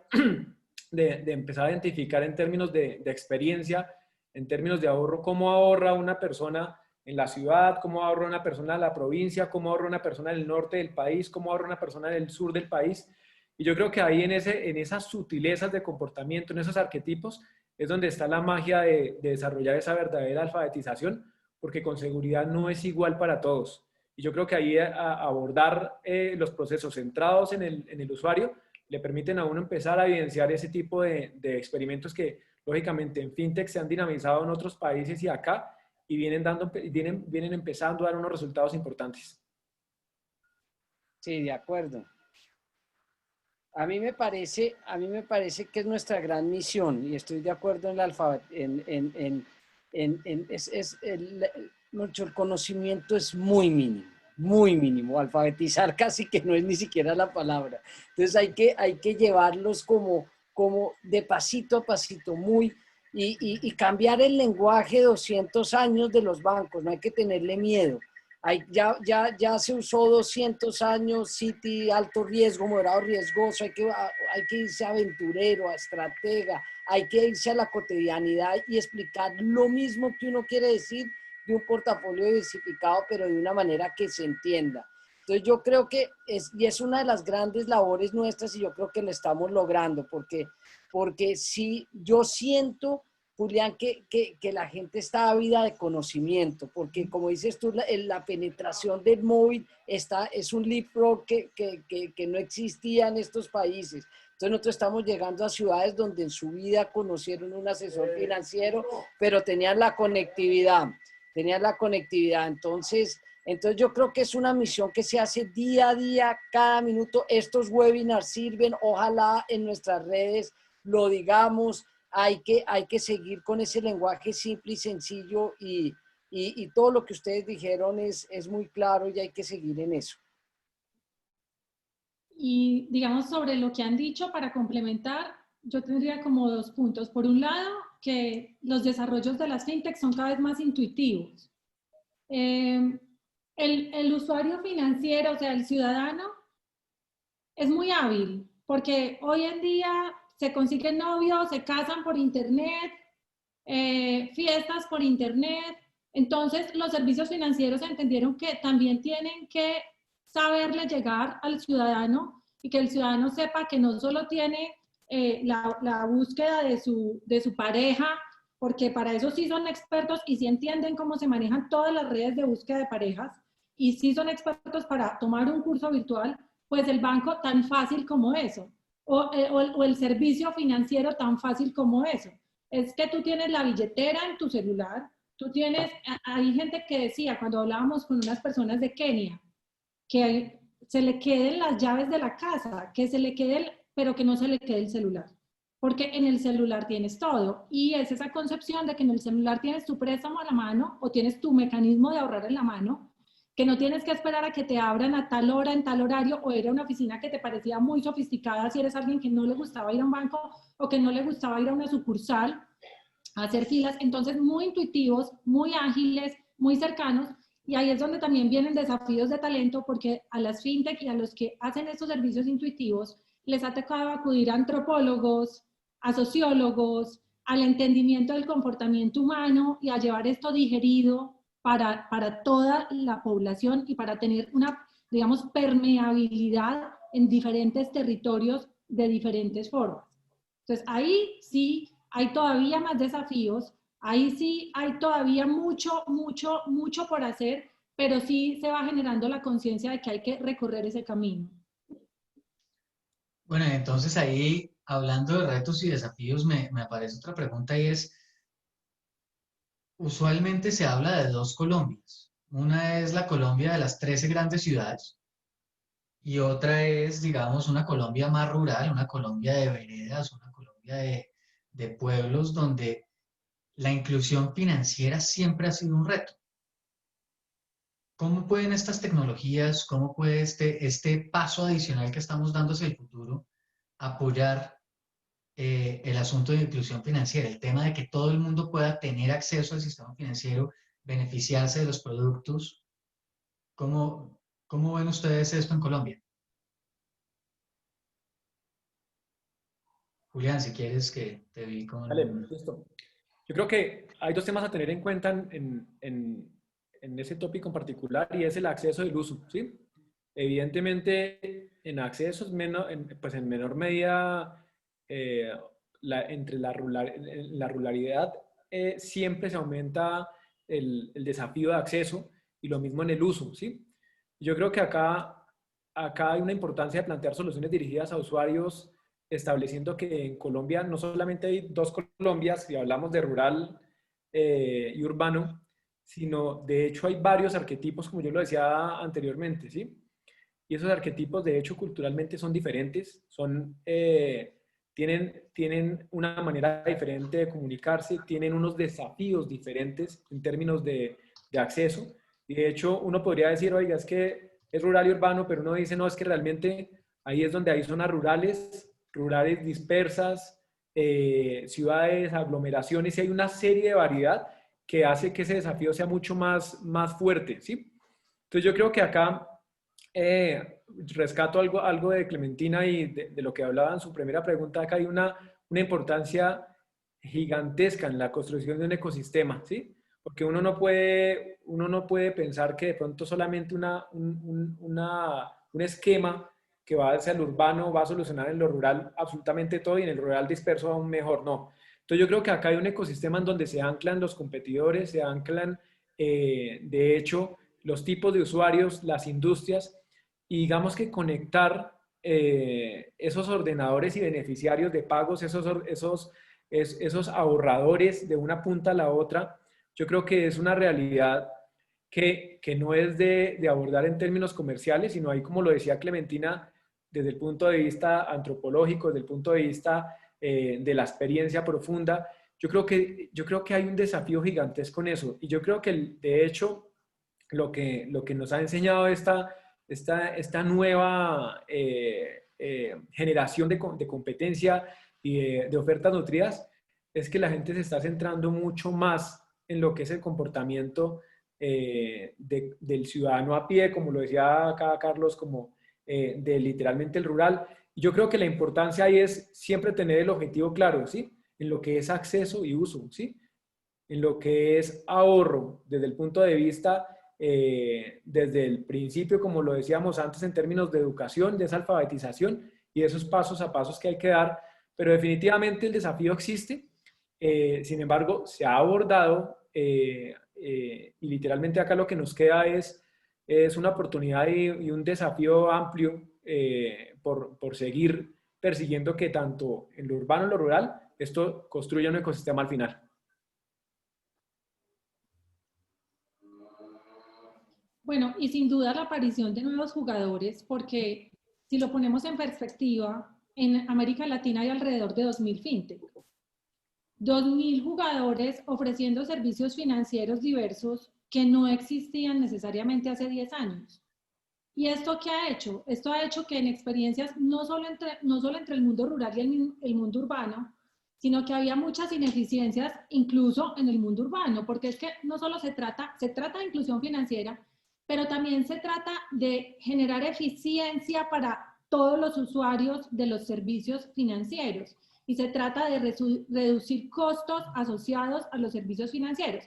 de empezar a identificar en términos de experiencia, en términos de ahorro, cómo ahorra una persona en la ciudad, cómo ahorra una persona en la provincia, cómo ahorra una persona en el norte del país, cómo ahorra una persona en el sur del país. Y yo creo que ahí en esas sutilezas de comportamiento, en esos arquetipos, es donde está la magia de desarrollar esa verdadera alfabetización, porque con seguridad no es igual para todos. Y yo creo que ahí abordar los procesos centrados en el usuario le permiten a uno empezar a evidenciar ese tipo de experimentos que, lógicamente, en fintech se han dinamizado en otros países y acá, y vienen empezando a dar unos resultados importantes. Sí, de acuerdo. A mí me parece que es nuestra gran misión, y estoy de acuerdo en la el conocimiento es muy mínimo. Alfabetizar casi que no es ni siquiera la palabra. Entonces hay que llevarlos como de pasito a pasito, y cambiar el lenguaje 200 años de los bancos, no hay que tenerle miedo. Ya se usó 200 años, Citi, alto riesgo, moderado riesgoso, hay que irse aventurero, a estratega, hay que irse a la cotidianidad y explicar lo mismo que uno quiere decir de un portafolio diversificado, pero de una manera que se entienda. Entonces yo creo que es una de las grandes labores nuestras, y yo creo que lo estamos logrando, porque sí, yo siento, Julián, que la gente está ávida de conocimiento, porque como dices tú, la penetración del móvil es un leapfrog que no existía en estos países. Entonces nosotros estamos llegando a ciudades donde en su vida conocieron un asesor financiero, pero tenían la conectividad. Entonces yo creo que es una misión que se hace día a día, cada minuto. Estos webinars sirven, ojalá en nuestras redes lo digamos. hay que seguir con ese lenguaje simple y sencillo y todo lo que ustedes dijeron es muy claro y hay que seguir en eso. Y digamos sobre lo que han dicho para complementar, yo tendría como 2 puntos. Por un lado, que los desarrollos de las fintech son cada vez más intuitivos. El usuario financiero, o sea, el ciudadano, es muy hábil, porque hoy en día se consiguen novios, se casan por internet, fiestas por internet. Entonces, los servicios financieros entendieron que también tienen que saberle llegar al ciudadano y que el ciudadano sepa que no solo tiene la búsqueda de su pareja, porque para eso sí son expertos y sí entienden cómo se manejan todas las redes de búsqueda de parejas y sí son expertos para tomar un curso virtual, pues el banco tan fácil como eso, o el servicio financiero tan fácil como eso. Es que tú tienes la billetera en tu celular, tú tienes, hay gente que decía cuando hablábamos con unas personas de Kenia, que se le queden las llaves de la casa, que se le quede, pero que no se le quede el celular. Porque en el celular tienes todo. Y es esa concepción de que en el celular tienes tu préstamo a la mano o tienes tu mecanismo de ahorrar en la mano, que no tienes que esperar a que te abran a tal hora, en tal horario, o era una oficina que te parecía muy sofisticada si eres alguien que no le gustaba ir a un banco o que no le gustaba ir a una sucursal a hacer filas. Entonces, muy intuitivos, muy ágiles, muy cercanos. Y ahí es donde también vienen desafíos de talento, porque a las fintech y a los que hacen estos servicios intuitivos les ha tocado acudir a antropólogos, a sociólogos, al entendimiento del comportamiento humano y a llevar esto digerido para toda la población y para tener una, digamos, permeabilidad en diferentes territorios de diferentes formas. Entonces, ahí sí hay todavía más desafíos, ahí sí hay todavía mucho por hacer, pero sí se va generando la conciencia de que hay que recorrer ese camino. Bueno, entonces ahí, hablando de retos y desafíos, me aparece otra pregunta y es, usualmente se habla de dos Colombias. Una es la Colombia de las 13 grandes ciudades y otra es, digamos, una Colombia más rural, una Colombia de veredas, una Colombia de pueblos donde la inclusión financiera siempre ha sido un reto. ¿Cómo pueden estas tecnologías, cómo puede este paso adicional que estamos dando hacia el futuro apoyar el asunto de inclusión financiera, el tema de que todo el mundo pueda tener acceso al sistema financiero, beneficiarse de los productos? ¿Cómo ven ustedes esto en Colombia? Julián, si quieres que te vi Vale, con... listo. Yo creo que hay 2 temas a tener en cuenta en ese tópico en particular y es el acceso y el uso, ¿sí? Evidentemente, en acceso, pues en menor medida, entre la ruralidad siempre se aumenta el desafío de acceso y lo mismo en el uso, ¿sí? Yo creo que acá hay una importancia de plantear soluciones dirigidas a usuarios, estableciendo que en Colombia no solamente hay 2 Colombias, si hablamos de rural y urbano, sino de hecho hay varios arquetipos, como yo lo decía anteriormente, ¿sí? Y esos arquetipos de hecho culturalmente son diferentes, tienen una manera diferente de comunicarse, tienen unos desafíos diferentes en términos de acceso. Y de hecho uno podría decir, oiga, es que es rural y urbano, pero uno dice, no, es que realmente ahí es donde hay zonas rurales dispersas, ciudades, aglomeraciones, y hay una serie de variedad que hace que ese desafío sea mucho más fuerte, ¿sí? Entonces yo creo que acá rescato algo de Clementina y de lo que hablaba en su primera pregunta. Acá hay una importancia gigantesca en la construcción de un ecosistema, ¿sí? Porque uno no puede pensar que de pronto solamente un esquema que va hacia el urbano va a solucionar en lo rural absolutamente todo y en el rural disperso aún mejor, no. Entonces yo creo que acá hay un ecosistema en donde se anclan los competidores, se anclan, de hecho, los tipos de usuarios, las industrias, y digamos que conectar esos ordenadores y beneficiarios de pagos, esos ahorradores de una punta a la otra, yo creo que es una realidad que no es de abordar en términos comerciales, sino ahí, como lo decía Clementina, desde el punto de vista antropológico, desde el punto de vista de la experiencia profunda. Yo creo que hay un desafío gigantesco en eso, y yo creo que de hecho lo que nos ha enseñado esta nueva generación de competencia y de ofertas nutridas es que la gente se está centrando mucho más en lo que es el comportamiento del ciudadano a pie, como lo decía acá Carlos, como de literalmente el rural. Y yo creo que la importancia ahí es siempre tener el objetivo claro, ¿sí? En lo que es acceso y uso, ¿sí? En lo que es ahorro, desde el punto de vista, desde el principio, como lo decíamos antes, en términos de educación, de esa alfabetización y esos pasos a pasos que hay que dar, pero definitivamente el desafío existe. Sin embargo, se ha abordado y literalmente acá lo que nos queda es una oportunidad y un desafío amplio por seguir persiguiendo que tanto en lo urbano y lo rural esto construya un ecosistema al final. Bueno, y sin duda la aparición de nuevos jugadores, porque si lo ponemos en perspectiva, en América Latina hay alrededor de 2.000 fintech. 2.000 jugadores ofreciendo servicios financieros diversos que no existían necesariamente hace 10 años. ¿Y esto qué ha hecho? Esto ha hecho que en experiencias no solo entre el mundo rural y el mundo urbano, sino que había muchas ineficiencias incluso en el mundo urbano, porque es que no solo se trata de inclusión financiera, pero también se trata de generar eficiencia para todos los usuarios de los servicios financieros y se trata de reducir costos asociados a los servicios financieros.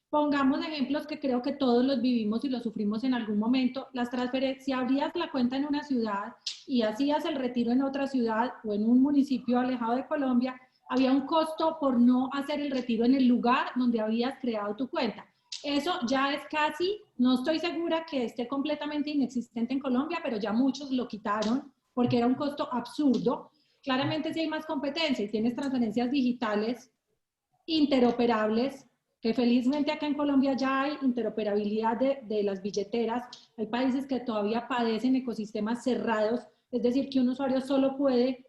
Pongamos ejemplos que creo que todos los vivimos y los sufrimos en algún momento. Las transferencias, si abrías la cuenta en una ciudad y hacías el retiro en otra ciudad o en un municipio alejado de Colombia, había un costo por no hacer el retiro en el lugar donde habías creado tu cuenta. Eso ya es casi, no estoy segura que esté completamente inexistente en Colombia, pero ya muchos lo quitaron porque era un costo absurdo. Claramente si hay más competencia y tienes transferencias digitales interoperables, que felizmente acá en Colombia ya hay interoperabilidad de las billeteras. Hay países que todavía padecen ecosistemas cerrados, es decir, que un usuario solo puede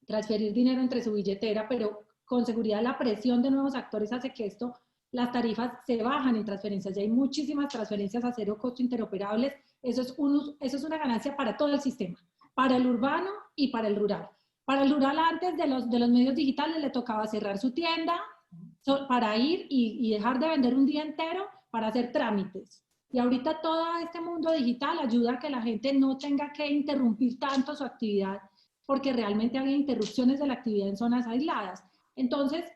transferir dinero entre su billetera, pero con seguridad la presión de nuevos actores hace que las tarifas se bajan en transferencias. Ya hay muchísimas transferencias a cero costo interoperables. Eso es una ganancia para todo el sistema, para el urbano y para el rural. Para el rural, antes de los medios digitales, le tocaba cerrar su tienda para ir y dejar de vender un día entero para hacer trámites. Y ahorita todo este mundo digital ayuda a que la gente no tenga que interrumpir tanto su actividad, porque realmente había interrupciones de la actividad en zonas aisladas. Entonces,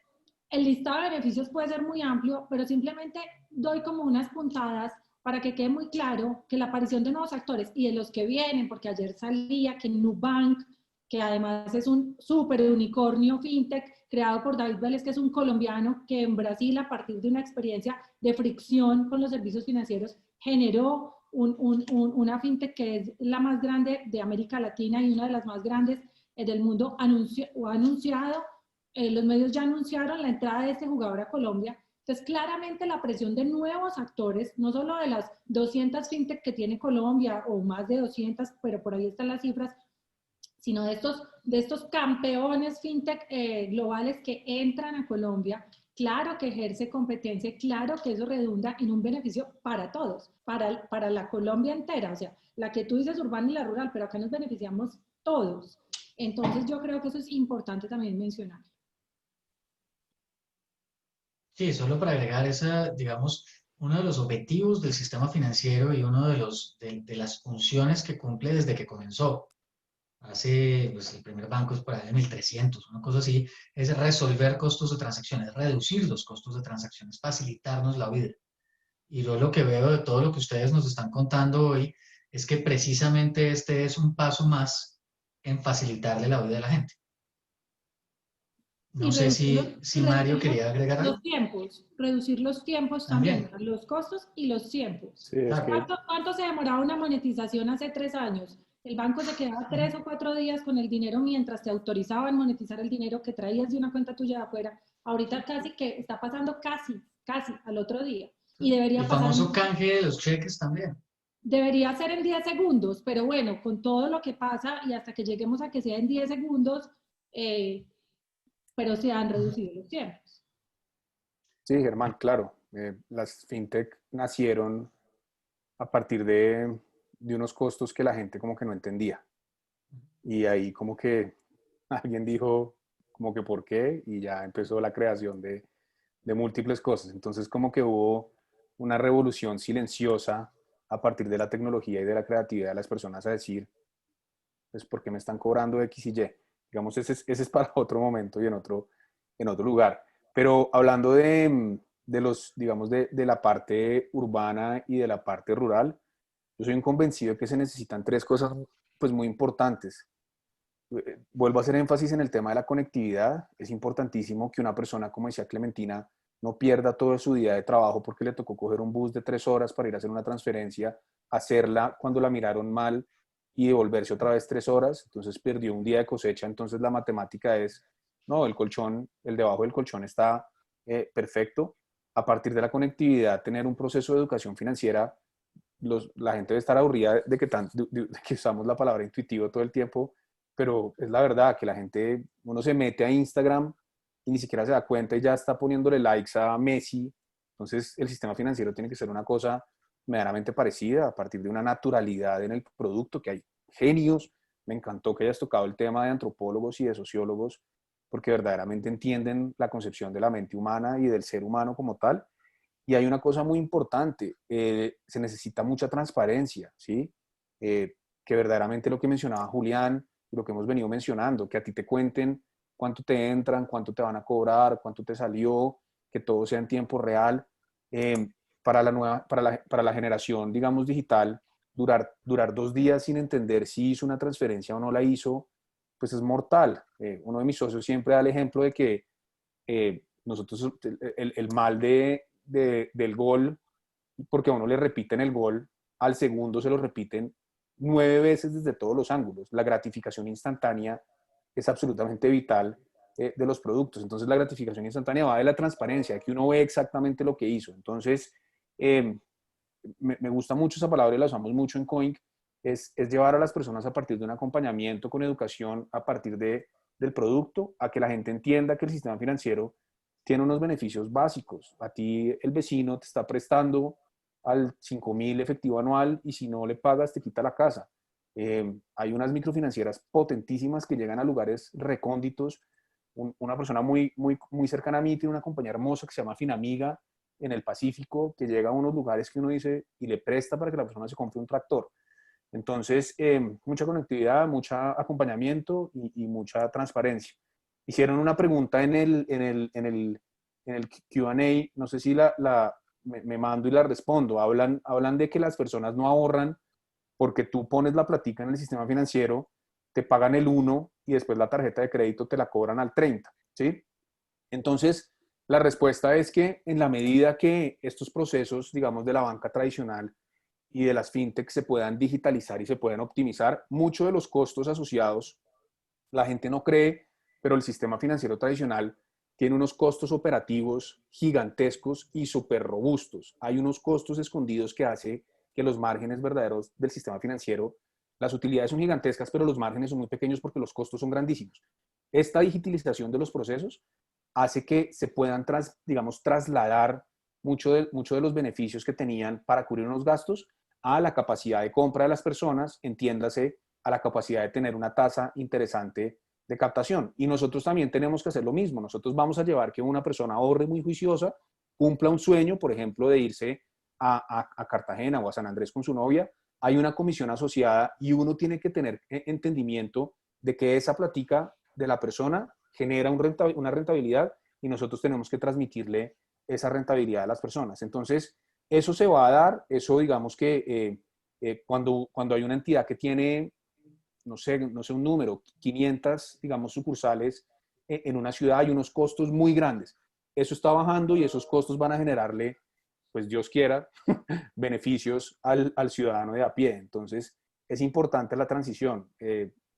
el listado de beneficios puede ser muy amplio, pero simplemente doy como unas puntadas para que quede muy claro que la aparición de nuevos actores y de los que vienen, porque ayer salía que Nubank, que además es un súper unicornio fintech creado por David Vélez, que es un colombiano que en Brasil, a partir de una experiencia de fricción con los servicios financieros, generó una fintech que es la más grande de América Latina y una de las más grandes del mundo. Ha anunciado, los medios ya anunciaron la entrada de este jugador a Colombia. Entonces, claramente la presión de nuevos actores, no solo de las 200 fintech que tiene Colombia, o más de 200, pero por ahí están las cifras, sino de estos campeones fintech globales que entran a Colombia. Claro que ejerce competencia, claro que eso redunda en un beneficio para todos, para la Colombia entera, o sea, la que tú dices urbana y la rural, pero acá nos beneficiamos todos. Entonces yo creo que eso es importante también mencionar. Sí, solo para agregar digamos, uno de los objetivos del sistema financiero y uno de las funciones que cumple desde que comenzó. Pues el primer banco es por ahí de 1300, una cosa así, es resolver costos de transacciones, reducir los costos de transacciones, facilitarnos la vida. Y yo lo que veo de todo lo que ustedes nos están contando hoy es que precisamente este es un paso más en facilitarle la vida a la gente. No sé si Mario quería agregar algo. Reducir los tiempos también, los costos y los tiempos. Sí, es que... ¿Cuánto se demoraba una monetización hace 3 años? El banco se quedaba 3 o 4 días con el dinero mientras te autorizaban monetizar el dinero que traías de una cuenta tuya de afuera. Ahorita casi que está pasando casi al otro día. Y debería el pasar famoso canje de los cheques también. Debería ser en 10 segundos, pero bueno, con todo lo que pasa y hasta que lleguemos a que sea en 10 segundos, pero se han reducido los tiempos. Sí, Germán, claro. Las fintech nacieron a partir de unos costos que la gente como que no entendía. Y ahí como que alguien dijo como que por qué y ya empezó la creación de múltiples cosas. Entonces como que hubo una revolución silenciosa a partir de la tecnología y de la creatividad de las personas a decir, pues, ¿por qué me están cobrando X y Y? Digamos, ese es para otro momento y en otro lugar. Pero hablando de los, digamos, de la parte urbana y de la parte rural, yo soy un convencido de que se necesitan tres cosas pues muy importantes. Vuelvo a hacer énfasis en el tema de la conectividad. Es importantísimo que una persona, como decía Clementina, no pierda todo su día de trabajo porque le tocó coger un bus de 3 horas para ir a hacer una transferencia, hacerla cuando la miraron mal y devolverse otra vez 3 horas. Entonces perdió un día de cosecha. Entonces la matemática es, no, el colchón, el debajo del colchón está perfecto. A partir de la conectividad, tener un proceso de educación financiera, la gente debe estar aburrida de que usamos la palabra intuitivo todo el tiempo, pero es la verdad que la gente, uno se mete a Instagram y ni siquiera se da cuenta y ya está poniéndole likes a Messi. Entonces el sistema financiero tiene que ser una cosa medianamente parecida a partir de una naturalidad en el producto, que hay genios. Me encantó que hayas tocado el tema de antropólogos y de sociólogos, porque verdaderamente entienden la concepción de la mente humana y del ser humano como tal. Y hay una cosa muy importante, se necesita mucha transparencia, ¿sí? Que verdaderamente lo que mencionaba Julián y lo que hemos venido mencionando, que a ti te cuenten cuánto te entran, cuánto te van a cobrar, cuánto te salió, que todo sea en tiempo real. Para la generación, digamos, digital, durar 2 días sin entender si hizo una transferencia o no la hizo, pues es mortal. Uno de mis socios siempre da el ejemplo de que nosotros, el mal del gol, porque a uno le repiten el gol, al segundo se lo repiten 9 veces desde todos los ángulos. La gratificación instantánea es absolutamente vital de los productos. Entonces la gratificación instantánea va de la transparencia, de que uno ve exactamente lo que hizo. Entonces, me gusta mucho esa palabra y la usamos mucho en Coin, es llevar a las personas a partir de un acompañamiento con educación a partir del producto, a que la gente entienda que el sistema financiero tiene unos beneficios básicos. A ti el vecino te está prestando al 5.000 efectivo anual y si no le pagas te quita la casa. Hay unas microfinancieras potentísimas que llegan a lugares recónditos. Una persona muy cercana a mí tiene una compañía hermosa que se llama Finamiga en el Pacífico, que llega a unos lugares que uno dice y le presta para que la persona se compre un tractor. Entonces, mucha conectividad, mucho acompañamiento y mucha transparencia. Hicieron una pregunta en el Q&A, no sé si me mando y la respondo. Hablan de que las personas no ahorran porque tú pones la platica en el sistema financiero, te pagan el 1 y después la tarjeta de crédito te la cobran al 30, ¿sí? Entonces, la respuesta es que en la medida que estos procesos, digamos, de la banca tradicional y de las fintech se puedan digitalizar y se puedan optimizar, muchos de los costos asociados, la gente no cree, pero el sistema financiero tradicional tiene unos costos operativos gigantescos y súper robustos. Hay unos costos escondidos que hace que los márgenes verdaderos del sistema financiero, las utilidades son gigantescas, pero los márgenes son muy pequeños porque los costos son grandísimos. Esta digitalización de los procesos hace que se puedan, digamos, trasladar mucho de los beneficios que tenían para cubrir unos gastos a la capacidad de compra de las personas, entiéndase, a la capacidad de tener una tasa interesante de captación. Y nosotros también tenemos que hacer lo mismo. Nosotros vamos a llevar que una persona ahorre muy juiciosa, cumpla un sueño, por ejemplo, de irse a Cartagena o a San Andrés con su novia. Hay una comisión asociada y uno tiene que tener entendimiento de que esa platica de la persona genera una rentabilidad y nosotros tenemos que transmitirle esa rentabilidad a las personas. Entonces, eso se va a dar, eso digamos que cuando hay una entidad que tiene, no sé un número, 500, digamos, sucursales en una ciudad, hay unos costos muy grandes. Eso está bajando y esos costos van a generarle, pues Dios quiera, beneficios al ciudadano de a pie. Entonces, es importante la transición.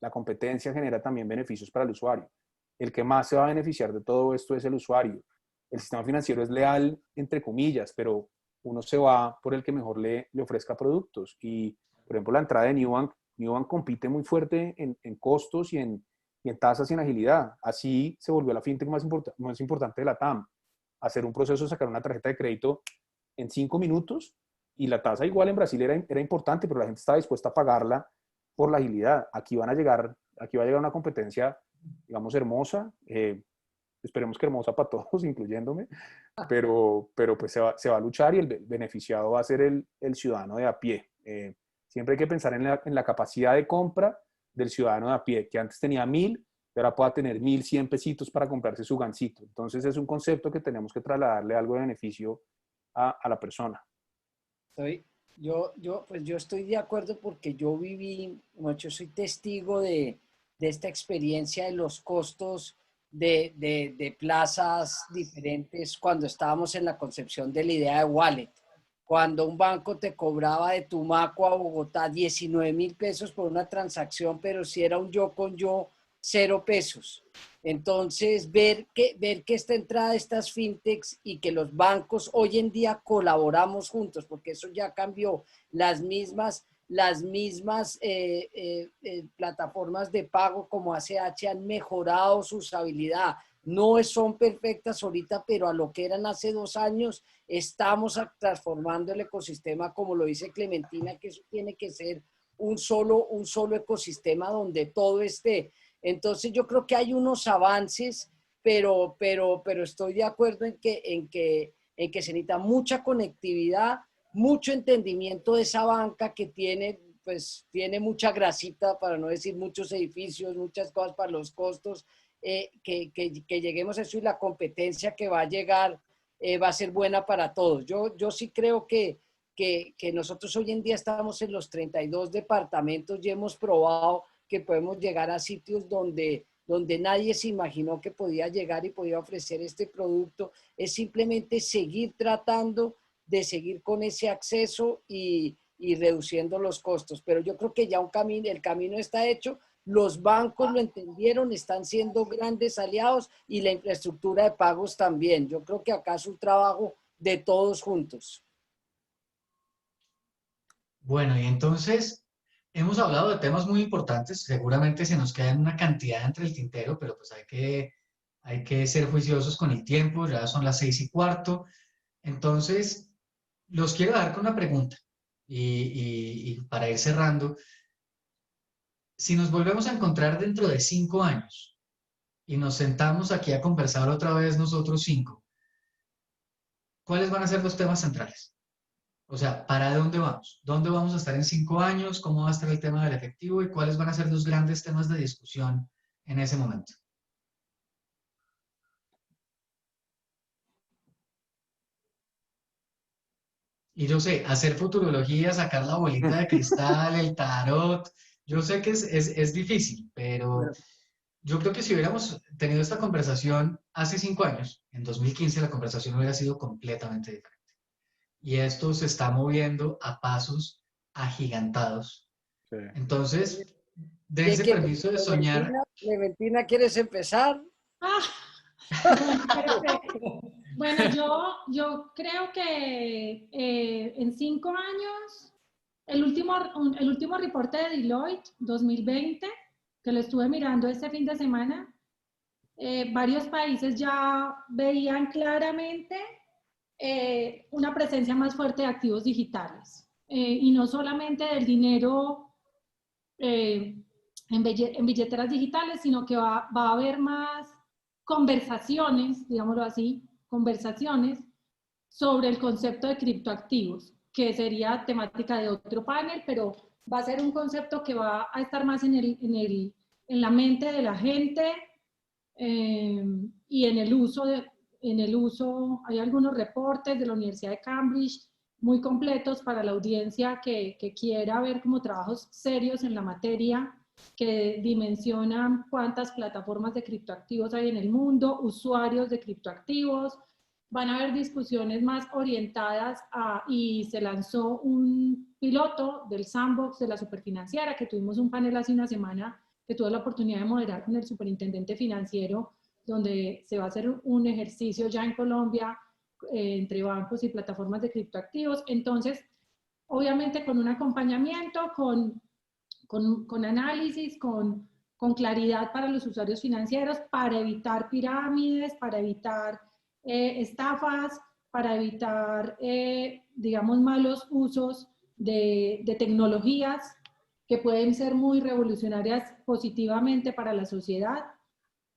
La competencia genera también beneficios para el usuario. El que más se va a beneficiar de todo esto es el usuario. El sistema financiero es leal, entre comillas, pero uno se va por el que mejor le ofrezca productos. Y, por ejemplo, la entrada de Nubank compite muy fuerte en costos y y en tasas y en agilidad. Así se volvió la fintech más importante de la TAM. Hacer un proceso de sacar una tarjeta de crédito en 5 minutos, y la tasa igual en Brasil era importante, pero la gente estaba dispuesta a pagarla por la agilidad. Aquí va a llegar una competencia, digamos, hermosa, esperemos que hermosa para todos, incluyéndome, pero pues se va a luchar, y el beneficiado va a ser el ciudadano de a pie. Siempre hay que pensar en la capacidad de compra del ciudadano de a pie, que antes tenía 1.000, y ahora pueda tener 1.100 pesitos para comprarse su gansito. Entonces es un concepto que tenemos que trasladarle algo de beneficio a la persona. Yo estoy de acuerdo porque yo soy testigo de esta experiencia de los costos de plazas diferentes cuando estábamos en la concepción de la idea de wallet. Cuando un banco te cobraba de Tumaco a Bogotá 19.000 pesos por una transacción, pero si era un yo con yo, 0 pesos. Entonces, ver que esta entrada de estas fintechs y que los bancos hoy en día colaboramos juntos, porque eso ya cambió, las mismas plataformas de pago como ACH han mejorado su usabilidad. No son perfectas ahorita, pero a lo que eran hace 2 años, estamos transformando el ecosistema, como lo dice Clementina, que eso tiene que ser un solo ecosistema donde todo esté. Entonces yo creo que hay unos avances, pero estoy de acuerdo en que se necesita mucha conectividad, mucho entendimiento de esa banca que tiene mucha grasita, para no decir muchos edificios, muchas cosas para los costos, que lleguemos a eso, y la competencia que va a llegar va a ser buena para todos. Yo sí creo que nosotros hoy en día estamos en los 32 departamentos y hemos probado que podemos llegar a sitios donde nadie se imaginó que podía llegar y podía ofrecer este producto. Es simplemente seguir tratando de seguir con ese acceso y reduciendo los costos. Pero yo creo que ya el camino está hecho. Los bancos lo entendieron, están siendo grandes aliados, y la infraestructura de pagos también. Yo creo que acá es un trabajo de todos juntos. Bueno, y entonces hemos hablado de temas muy importantes. Seguramente se nos queda una cantidad entre el tintero, pero pues hay que ser juiciosos con el tiempo. Ya son las 6:15. Entonces, los quiero dar con una pregunta. Y para ir cerrando, si nos volvemos a encontrar dentro de 5 años y nos sentamos aquí a conversar otra vez nosotros 5, ¿cuáles van a ser los temas centrales? O sea, ¿para dónde vamos? ¿Dónde vamos a estar en 5 años? ¿Cómo va a estar el tema del efectivo? ¿Y cuáles van a ser los grandes temas de discusión en ese momento? Y yo sé, hacer futurología, sacar la bolita de cristal, el tarot, yo sé que es difícil, pero yo creo que si hubiéramos tenido esta conversación hace 5 años, en 2015, la conversación hubiera sido completamente diferente. Y esto se está moviendo a pasos agigantados. Sí. Entonces, dense permiso de soñar. Clementina, ¿quieres empezar? Bueno, perfecto. Bueno, yo creo que en 5 años, el último reporte de Deloitte 2020, que lo estuve mirando este fin de semana, varios países ya veían claramente una presencia más fuerte de activos digitales, y no solamente del dinero en billeteras digitales, sino que va a haber más conversaciones, digámoslo así, conversaciones sobre el concepto de criptoactivos, que sería temática de otro panel, pero va a ser un concepto que va a estar más en la mente de la gente, y en el uso, hay algunos reportes de la Universidad de Cambridge muy completos para la audiencia que quiera ver como trabajos serios en la materia, que dimensionan cuántas plataformas de criptoactivos hay en el mundo, usuarios de criptoactivos. Van a haber discusiones más orientadas y se lanzó un piloto del sandbox de la superfinanciera, que tuvimos un panel hace una semana que tuve la oportunidad de moderar con el superintendente financiero, donde se va a hacer un ejercicio ya en Colombia entre bancos y plataformas de criptoactivos. Entonces, obviamente con un acompañamiento, con análisis, con con claridad para los usuarios financieros, para evitar pirámides, para evitar estafas, para evitar, digamos, malos usos de tecnologías que pueden ser muy revolucionarias positivamente para la sociedad.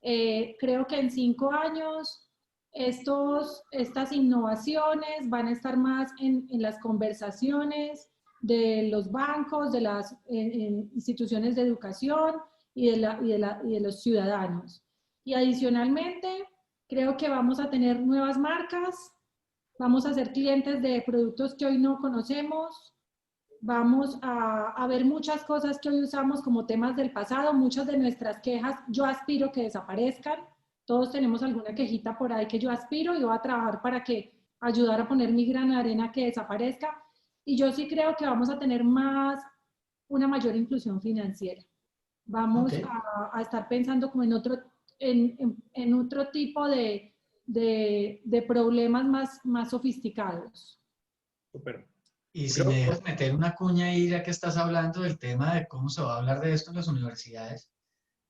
Creo que en 5 años estas innovaciones van a estar más en las conversaciones de los bancos, de las instituciones de educación y de los ciudadanos. Y adicionalmente, creo que vamos a tener nuevas marcas, vamos a ser clientes de productos que hoy no conocemos, vamos a ver muchas cosas que hoy usamos como temas del pasado, muchas de nuestras quejas yo aspiro que desaparezcan, todos tenemos alguna quejita por ahí que yo aspiro y voy a trabajar para que ayudar a poner mi grano de arena que desaparezca, y yo sí creo que vamos a tener una mayor inclusión financiera. Vamos a estar pensando como en otro tipo de problemas más sofisticados. Súper. Y si me dejas meter una cuña ahí, ya que estás hablando del tema de cómo se va a hablar de esto en las universidades,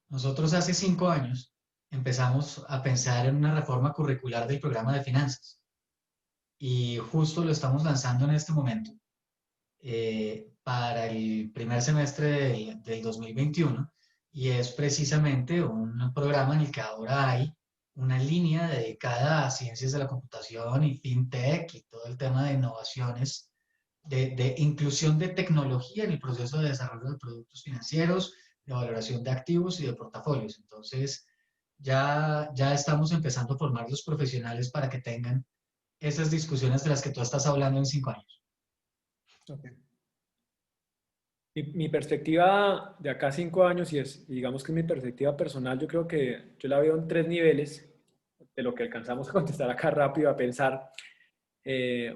nosotros hace 5 años empezamos a pensar en una reforma curricular del programa de finanzas y justo lo estamos lanzando en este momento para el primer semestre del 2021, y es precisamente un programa en el que ahora hay una línea dedicada a ciencias de la computación y fintech y todo el tema de innovaciones, de inclusión de tecnología en el proceso de desarrollo de productos financieros, de valoración de activos y de portafolios. Entonces, ya estamos empezando a formar los profesionales para que tengan esas discusiones de las que tú estás hablando en 5 años. Okay. Mi perspectiva de acá a 5 años, y digamos que mi perspectiva personal, yo creo que yo la veo en 3 niveles de lo que alcanzamos a contestar acá rápido, a pensar.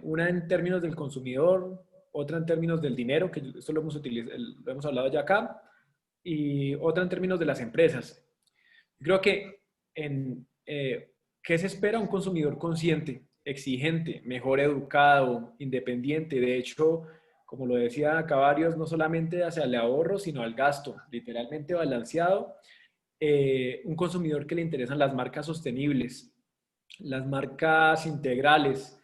Una en términos del consumidor, otra en términos del dinero, que esto lo hemos hablado ya acá, y otra en términos de las empresas. Creo que ¿qué se espera un consumidor consciente, exigente, mejor educado, independiente? De hecho, como lo decía acá varios, no solamente hacia el ahorro, sino al gasto, literalmente balanceado. Un consumidor que le interesan las marcas sostenibles, las marcas integrales,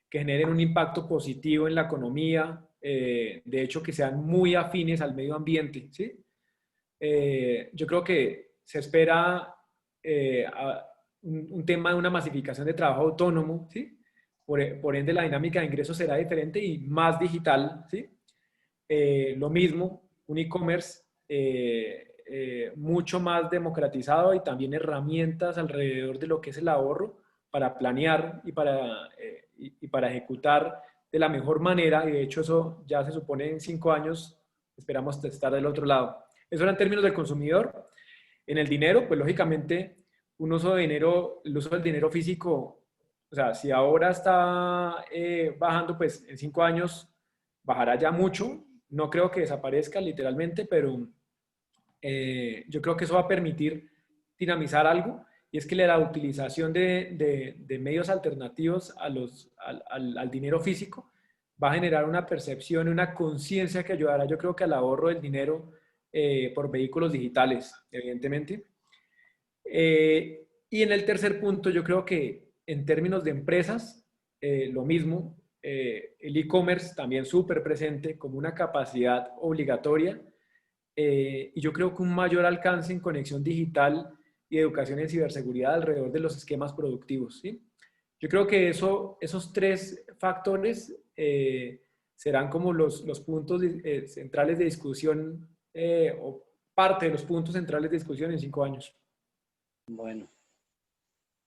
que generen un impacto positivo en la economía, de hecho que sean muy afines al medio ambiente, ¿sí? Yo creo que se espera un tema de una masificación de trabajo autónomo, ¿sí? Por ende la dinámica de ingresos será diferente y más digital, ¿sí? Lo mismo, un e-commerce mucho más democratizado y también herramientas alrededor de lo que es el ahorro para planear y para ejecutar de la mejor manera, y de hecho eso ya se supone en 5 años esperamos estar del otro lado. Eso era en términos del consumidor. En el dinero, pues lógicamente el uso del dinero físico, o sea, si ahora está bajando, pues en 5 años bajará ya mucho. No creo que desaparezca literalmente, pero yo creo que eso va a permitir dinamizar algo, y es que la utilización de medios alternativos al dinero físico va a generar una percepción, una conciencia que ayudará, yo creo que al ahorro del dinero por vehículos digitales, evidentemente. Y en el tercer punto, yo creo que en términos de empresas, lo mismo, el e-commerce también súper presente como una capacidad obligatoria, y yo creo que un mayor alcance en conexión digital y educación en ciberseguridad alrededor de los esquemas productivos, ¿sí? Yo creo que esos 3 factores serán como los puntos centrales de discusión, o parte de los puntos centrales de discusión en 5 años. Bueno,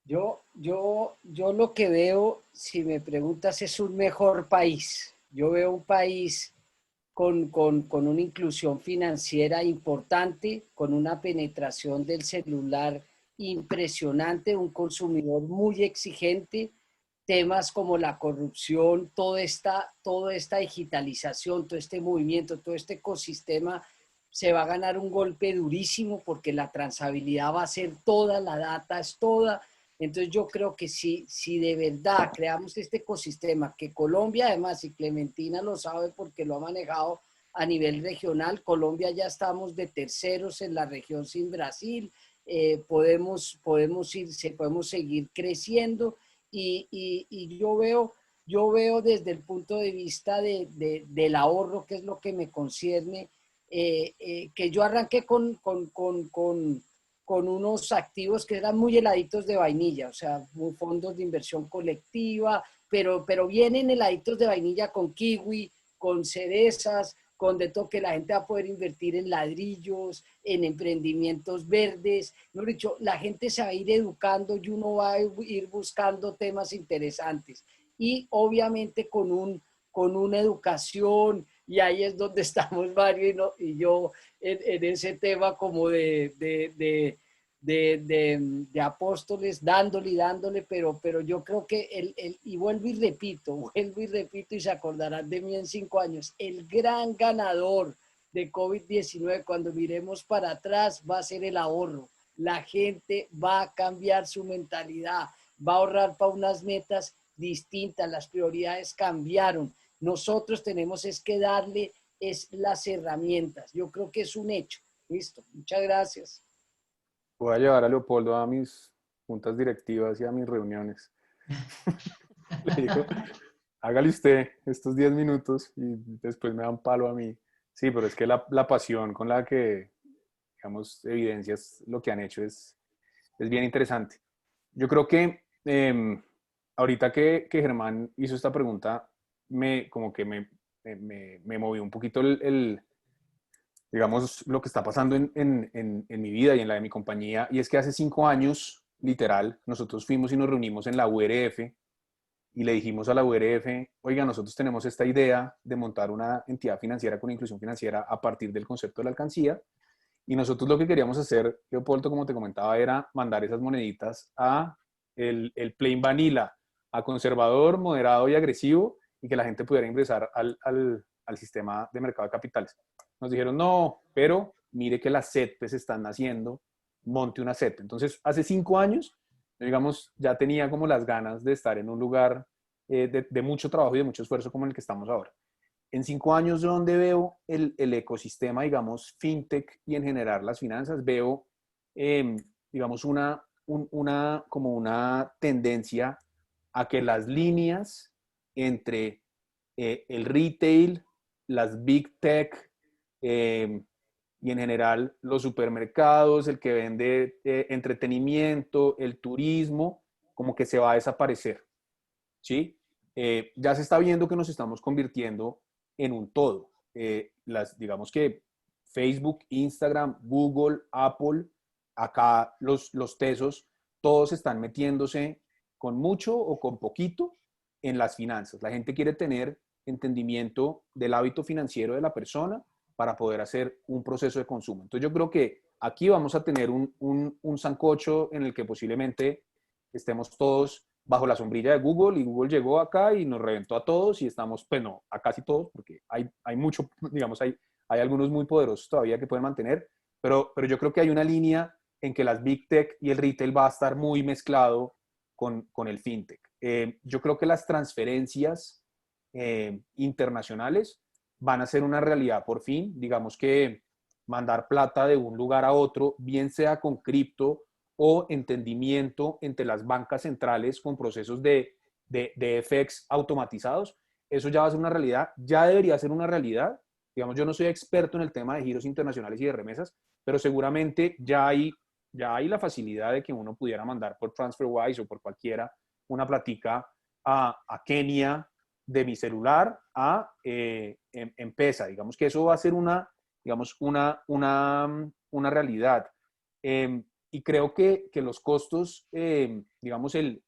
yo lo que veo, si me preguntas, es un mejor país. Yo veo un país con una inclusión financiera importante, con una penetración del celular impresionante, un consumidor muy exigente, temas como la corrupción, toda esta digitalización, todo este movimiento, todo este ecosistema se va a ganar un golpe durísimo porque la trazabilidad va a ser toda, la data es toda. Entonces yo creo que si de verdad creamos este ecosistema, que Colombia además, y Clementina lo sabe porque lo ha manejado, a nivel regional. Colombia ya estamos de terceros en la región sin Brasil. Podemos seguir creciendo y yo veo desde el punto de vista del ahorro, que es lo que me concierne, que yo arranqué con unos activos que eran muy heladitos de vainilla, o sea, muy fondos de inversión colectiva, pero vienen heladitos de vainilla con kiwi, con cerezas, con de todo, que la gente va a poder invertir en ladrillos, en emprendimientos verdes. Mejor dicho, la gente se va a ir educando y uno va a ir buscando temas interesantes. Y obviamente con una educación, y ahí es donde estamos Mario y yo en ese tema como de apóstoles, dándole, pero yo creo que y vuelvo y repito, y se acordarán de mí en 5 años, el gran ganador de COVID-19, cuando miremos para atrás, va a ser el ahorro. La gente va a cambiar su mentalidad, va a ahorrar para unas metas distintas, las prioridades cambiaron. Nosotros tenemos es que darle las herramientas. Yo creo que es un hecho. Listo, muchas gracias. Voy a llevar a Leopoldo a mis juntas directivas y a mis reuniones. Le digo, hágale usted estos 10 minutos y después me dan palo a mí. Sí, pero es que la pasión con la que, digamos, evidencias lo que han hecho es bien interesante. Yo creo que ahorita que Germán hizo esta pregunta, como que me movió un poquito digamos, lo que está pasando en mi vida y en la de mi compañía, y es que hace 5 años, literal, nosotros fuimos y nos reunimos en la URF y le dijimos a la URF, oiga, nosotros tenemos esta idea de montar una entidad financiera con inclusión financiera a partir del concepto de la alcancía, y nosotros lo que queríamos hacer, Leopoldo, como te comentaba, era mandar esas moneditas a el plain vanilla, a conservador, moderado y agresivo, y que la gente pudiera ingresar al sistema de mercado de capitales. Nos dijeron, no, pero mire que las CETPs están naciendo, monte una CETP. Entonces, hace 5 años, digamos, ya tenía como las ganas de estar en un lugar de mucho trabajo y de mucho esfuerzo como el que estamos ahora. En 5 años, yo donde veo el ecosistema, digamos, fintech y en general las finanzas, veo, digamos, como una tendencia a que las líneas entre el retail, las big tech y en general los supermercados, el que vende entretenimiento, el turismo, como que se va a desaparecer, ¿sí? Ya se está viendo que nos estamos convirtiendo en un todo. Digamos que Facebook, Instagram, Google, Apple, acá los tesos, todos están metiéndose con mucho o con poquito en las finanzas. La gente quiere tener entendimiento del hábito financiero de la persona para poder hacer un proceso de consumo. Entonces yo creo que aquí vamos a tener un sancocho en el que posiblemente estemos todos bajo la sombrilla de Google, y Google llegó acá y nos reventó a todos y estamos, pues no, a casi todos, porque hay mucho, digamos, hay algunos muy poderosos todavía que pueden mantener, pero yo creo que hay una línea en que las Big Tech y el retail va a estar muy mezclado con el FinTech. Yo creo que las transferencias internacionales van a ser una realidad por fin, digamos que mandar plata de un lugar a otro, bien sea con cripto o entendimiento entre las bancas centrales con procesos de FX automatizados, eso ya va a ser una realidad, ya debería ser una realidad. Digamos, yo no soy experto en el tema de giros internacionales y de remesas, pero seguramente ya hay la facilidad de que uno pudiera mandar por TransferWise o por cualquiera una platica a Kenia de mi celular a M-Pesa. Digamos que eso va a ser una realidad. Y creo que los costos, digamos, el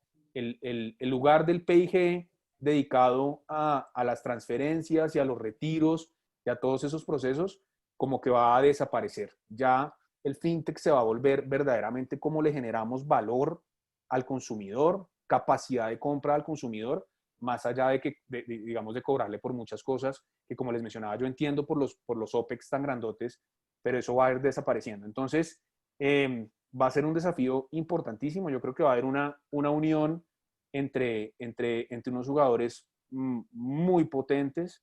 lugar del PIG dedicado a las transferencias y a los retiros y a todos esos procesos, como que va a desaparecer. Ya el fintech se va a volver verdaderamente cómo le generamos valor al consumidor, capacidad de compra al consumidor, más allá digamos, de cobrarle por muchas cosas que, como les mencionaba, yo entiendo por los OPEX tan grandotes, pero eso va a ir desapareciendo. Entonces, va a ser un desafío importantísimo. Yo creo que va a haber una unión entre unos jugadores muy potentes,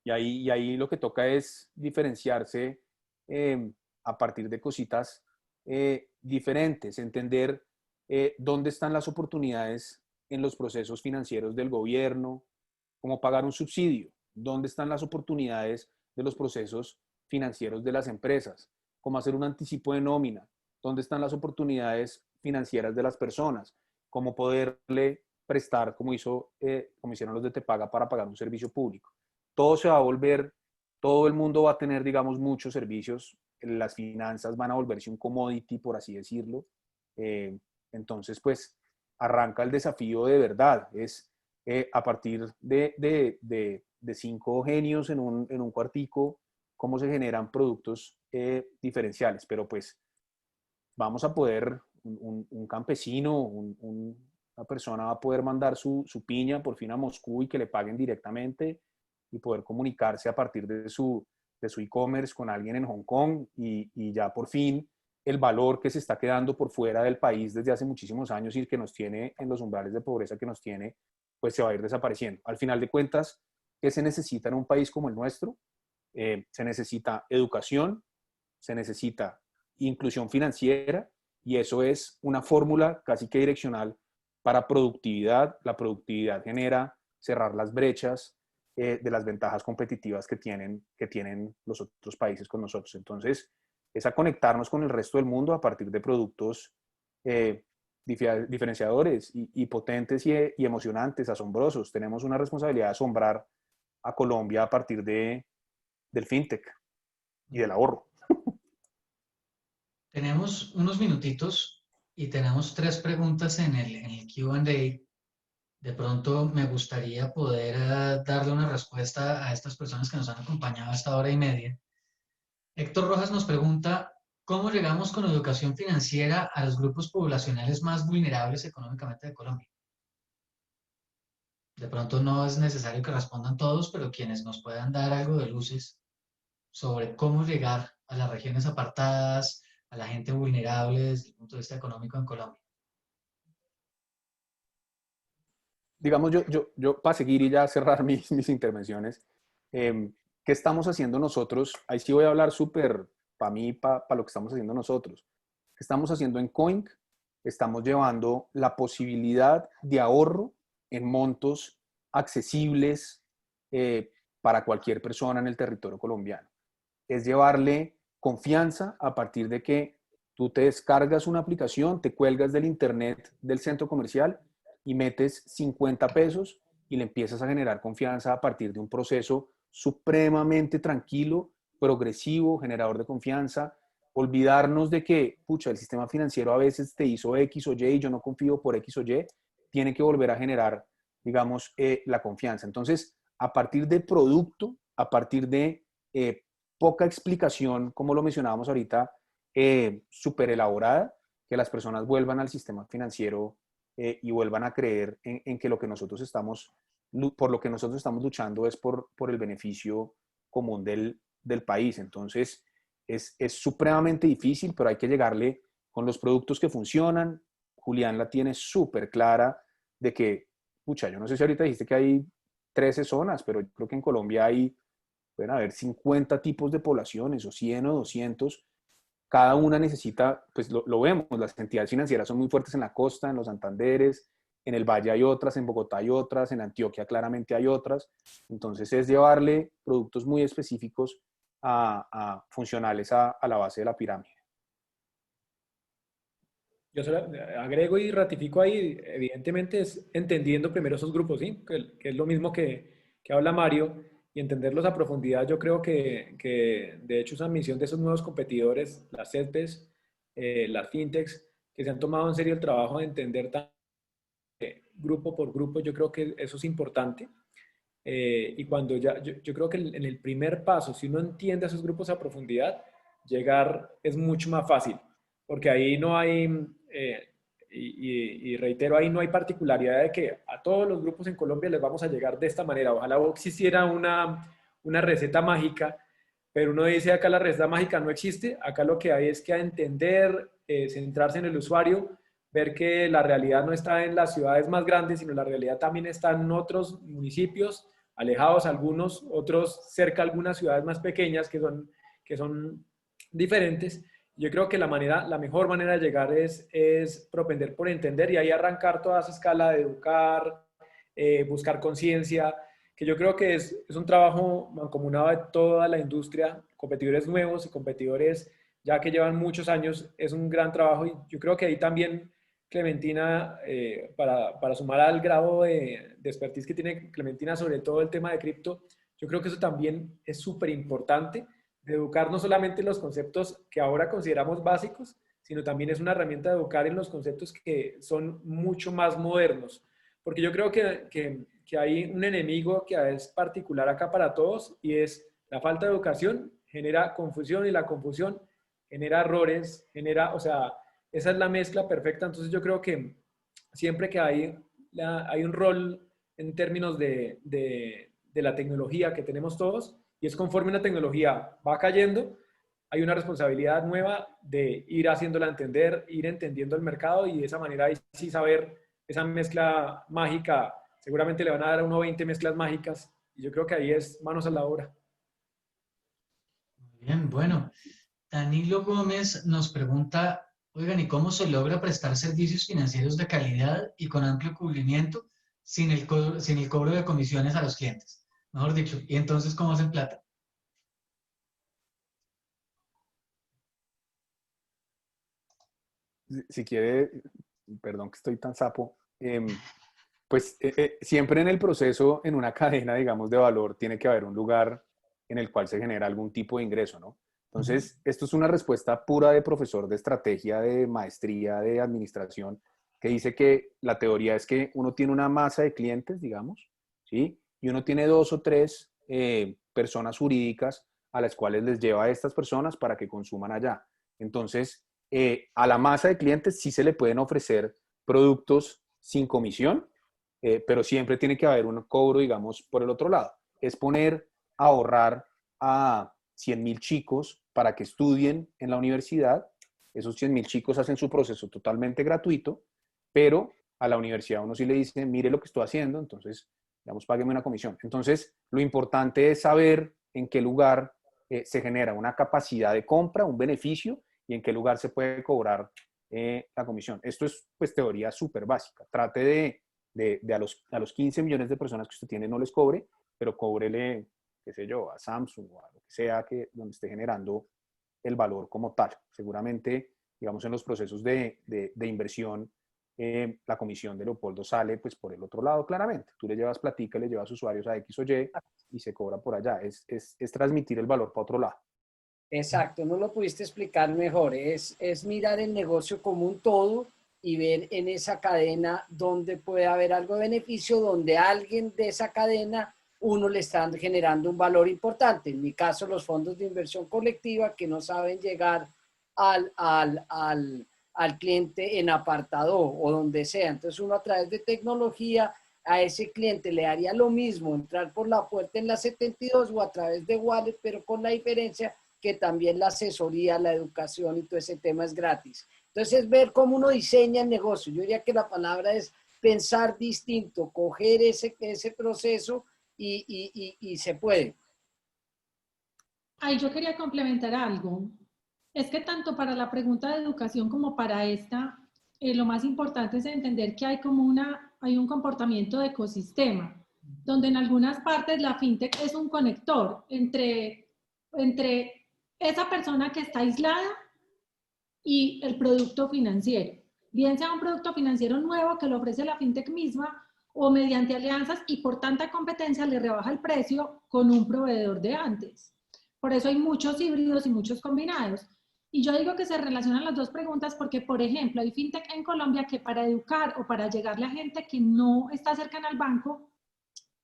Y ahí lo que toca es diferenciarse a partir de cositas diferentes, entender dónde están las oportunidades en los procesos financieros del gobierno, cómo pagar un subsidio, dónde están las oportunidades de los procesos financieros de las empresas, cómo hacer un anticipo de nómina, dónde están las oportunidades financieras de las personas, cómo poderle prestar, como hicieron los de Tepaga, para pagar un servicio público. Todo se va a volver, todo el mundo va a tener, digamos, muchos servicios, las finanzas van a volverse un commodity, por así decirlo. Entonces, pues, arranca el desafío de verdad, es a partir de 5 genios en un cuartico, cómo se generan productos diferenciales, pero pues vamos a poder, un campesino, una persona va a poder mandar su piña por fin a Moscú y que le paguen directamente y poder comunicarse a partir de su e-commerce con alguien en Hong Kong y ya por fin el valor que se está quedando por fuera del país desde hace muchísimos años y que nos tiene en los umbrales de pobreza que nos tiene, pues se va a ir desapareciendo. Al final de cuentas, ¿qué se necesita en un país como el nuestro? Se necesita educación, se necesita inclusión financiera y eso es una fórmula casi que direccional para productividad. La productividad genera cerrar las brechas de las ventajas competitivas que tienen los otros países con nosotros. Entonces, es a conectarnos con el resto del mundo a partir de productos diferenciadores y potentes y emocionantes, asombrosos. Tenemos una responsabilidad de asombrar a Colombia a partir del fintech y del ahorro. Tenemos unos minutitos y tenemos 3 preguntas en el Q&A. De pronto me gustaría poder darle una respuesta a estas personas que nos han acompañado hasta hora y media. Héctor Rojas nos pregunta, ¿cómo llegamos con educación financiera a los grupos poblacionales más vulnerables económicamente de Colombia? De pronto no es necesario que respondan todos, pero quienes nos puedan dar algo de luces sobre cómo llegar a las regiones apartadas, a la gente vulnerable desde el punto de vista económico en Colombia. Digamos, yo para seguir y ya cerrar mis intervenciones, ¿qué estamos haciendo nosotros? Ahí sí voy a hablar súper para mí, para lo que estamos haciendo nosotros. ¿Qué estamos haciendo en Coinc? Estamos llevando la posibilidad de ahorro en montos accesibles para cualquier persona en el territorio colombiano. Es llevarle confianza a partir de que tú te descargas una aplicación, te cuelgas del internet del centro comercial y metes 50 pesos y le empiezas a generar confianza a partir de un proceso supremamente tranquilo, progresivo, generador de confianza. Olvidarnos de que, pucha, el sistema financiero a veces te hizo X o Y y yo no confío por X o Y, tiene que volver a generar, digamos, la confianza. Entonces, a partir de producto, a partir de poca explicación, como lo mencionábamos ahorita, súper elaborada, que las personas vuelvan al sistema financiero y vuelvan a creer en que lo que nosotros por lo que nosotros estamos luchando es por el beneficio común del país. Entonces, es supremamente difícil, pero hay que llegarle con los productos que funcionan. Julián la tiene súper clara de que, pucha, yo no sé si ahorita dijiste que hay 13 zonas, pero yo creo que en Colombia pueden haber 50 tipos de poblaciones o 100 o 200. Cada una necesita, pues lo vemos, las entidades financieras son muy fuertes en la costa, en los Santanderes, en el Valle hay otras, en Bogotá hay otras, en Antioquia claramente hay otras. Entonces es llevarle productos muy específicos funcionales a la base de la pirámide. Yo solo agrego y ratifico ahí, evidentemente es entendiendo primero esos grupos, ¿sí? Que es lo mismo que habla Mario, y entenderlos a profundidad. Yo creo que de hecho esa misión de esos nuevos competidores, las CETPES, las fintechs, que se han tomado en serio el trabajo de entender grupo por grupo, yo creo que eso es importante. Y cuando yo creo que en el primer paso, si uno entiende a esos grupos a profundidad, llegar es mucho más fácil, porque ahí no hay, y reitero, ahí no hay particularidad de que a todos los grupos en Colombia les vamos a llegar de esta manera. Ojalá existiera una receta mágica, pero uno dice acá la receta mágica no existe, acá lo que hay es que entender, centrarse en el usuario, ver que la realidad no está en las ciudades más grandes, sino la realidad también está en otros municipios, alejados algunos, otros cerca de algunas ciudades más pequeñas que son diferentes. Yo creo que la mejor manera de llegar es propender por entender y ahí arrancar toda esa escala de educar, buscar conciencia, que yo creo que es un trabajo mancomunado de toda la industria, competidores nuevos y competidores ya que llevan muchos años, es un gran trabajo y yo creo que ahí también Clementina, para sumar al grado de expertise que tiene Clementina sobre todo el tema de cripto, yo creo que eso también es súper importante, de educar no solamente en los conceptos que ahora consideramos básicos, sino también es una herramienta de educar en los conceptos que son mucho más modernos. Porque yo creo que hay un enemigo que es particular acá para todos y es la falta de educación, genera confusión y la confusión genera errores, o sea, esa es la mezcla perfecta. Entonces yo creo que siempre que hay un rol en términos de la tecnología que tenemos todos, y es conforme una tecnología va cayendo, hay una responsabilidad nueva de ir haciéndola entender, ir entendiendo el mercado y de esa manera ahí sí saber esa mezcla mágica. Seguramente le van a dar a uno 20 mezclas mágicas y yo creo que ahí es manos a la obra. Bien, bueno. Danilo Gómez nos pregunta, oigan, ¿y cómo se logra prestar servicios financieros de calidad y con amplio cubrimiento sin el cobro de comisiones a los clientes? Mejor dicho, ¿y entonces cómo hacen plata? Si quiere, perdón que estoy tan sapo, pues siempre en el proceso, en una cadena, digamos, de valor, tiene que haber un lugar en el cual se genera algún tipo de ingreso, ¿no? Entonces, esto es una respuesta pura de profesor de estrategia, de maestría, de administración, que dice que la teoría es que uno tiene una masa de clientes, digamos, ¿sí? Y uno tiene 2 o 3 personas jurídicas a las cuales les lleva a estas personas para que consuman allá. Entonces, a la masa de clientes sí se le pueden ofrecer productos sin comisión, pero siempre tiene que haber un cobro, digamos, por el otro lado. Es poner a ahorrar a 100.000 chicos para que estudien en la universidad. Esos 100.000 chicos hacen su proceso totalmente gratuito, pero a la universidad uno sí le dice, mire lo que estoy haciendo, entonces, digamos, págueme una comisión. Entonces, lo importante es saber en qué lugar se genera una capacidad de compra, un beneficio, y en qué lugar se puede cobrar la comisión. Esto es, pues, teoría súper básica. Trate de a los 15 millones de personas que usted tiene no les cobre, pero cóbrele, qué sé yo, a Samsung o a lo que sea donde esté generando el valor como tal. Seguramente, digamos, en los procesos de inversión, la comisión de Leopoldo sale pues por el otro lado claramente. Tú le llevas platica, le llevas usuarios a X o Y se cobra por allá. Es transmitir el valor para otro lado. Exacto, no lo pudiste explicar mejor. Es mirar el negocio como un todo y ver en esa cadena donde puede haber algo de beneficio, donde alguien de esa cadena uno le está generando un valor importante. En mi caso, los fondos de inversión colectiva que no saben llegar al cliente en apartado o donde sea. Entonces uno a través de tecnología a ese cliente le haría lo mismo, entrar por la puerta en la 72 o a través de Wallet, pero con la diferencia que también la asesoría, la educación y todo ese tema es gratis. Entonces es ver cómo uno diseña el negocio. Yo diría que la palabra es pensar distinto, coger ese proceso y se puede. Ahí yo quería complementar algo. Es que tanto para la pregunta de educación como para esta, lo más importante es entender que hay un comportamiento de ecosistema, donde en algunas partes la fintech es un conector entre esa persona que está aislada y el producto financiero. Bien sea un producto financiero nuevo que lo ofrece la fintech misma o mediante alianzas y por tanta competencia le rebaja el precio con un proveedor de antes. Por eso hay muchos híbridos y muchos combinados. Y yo digo que se relacionan las dos preguntas porque, por ejemplo, hay fintech en Colombia que para educar o para llegarle a gente que no está cercana al banco,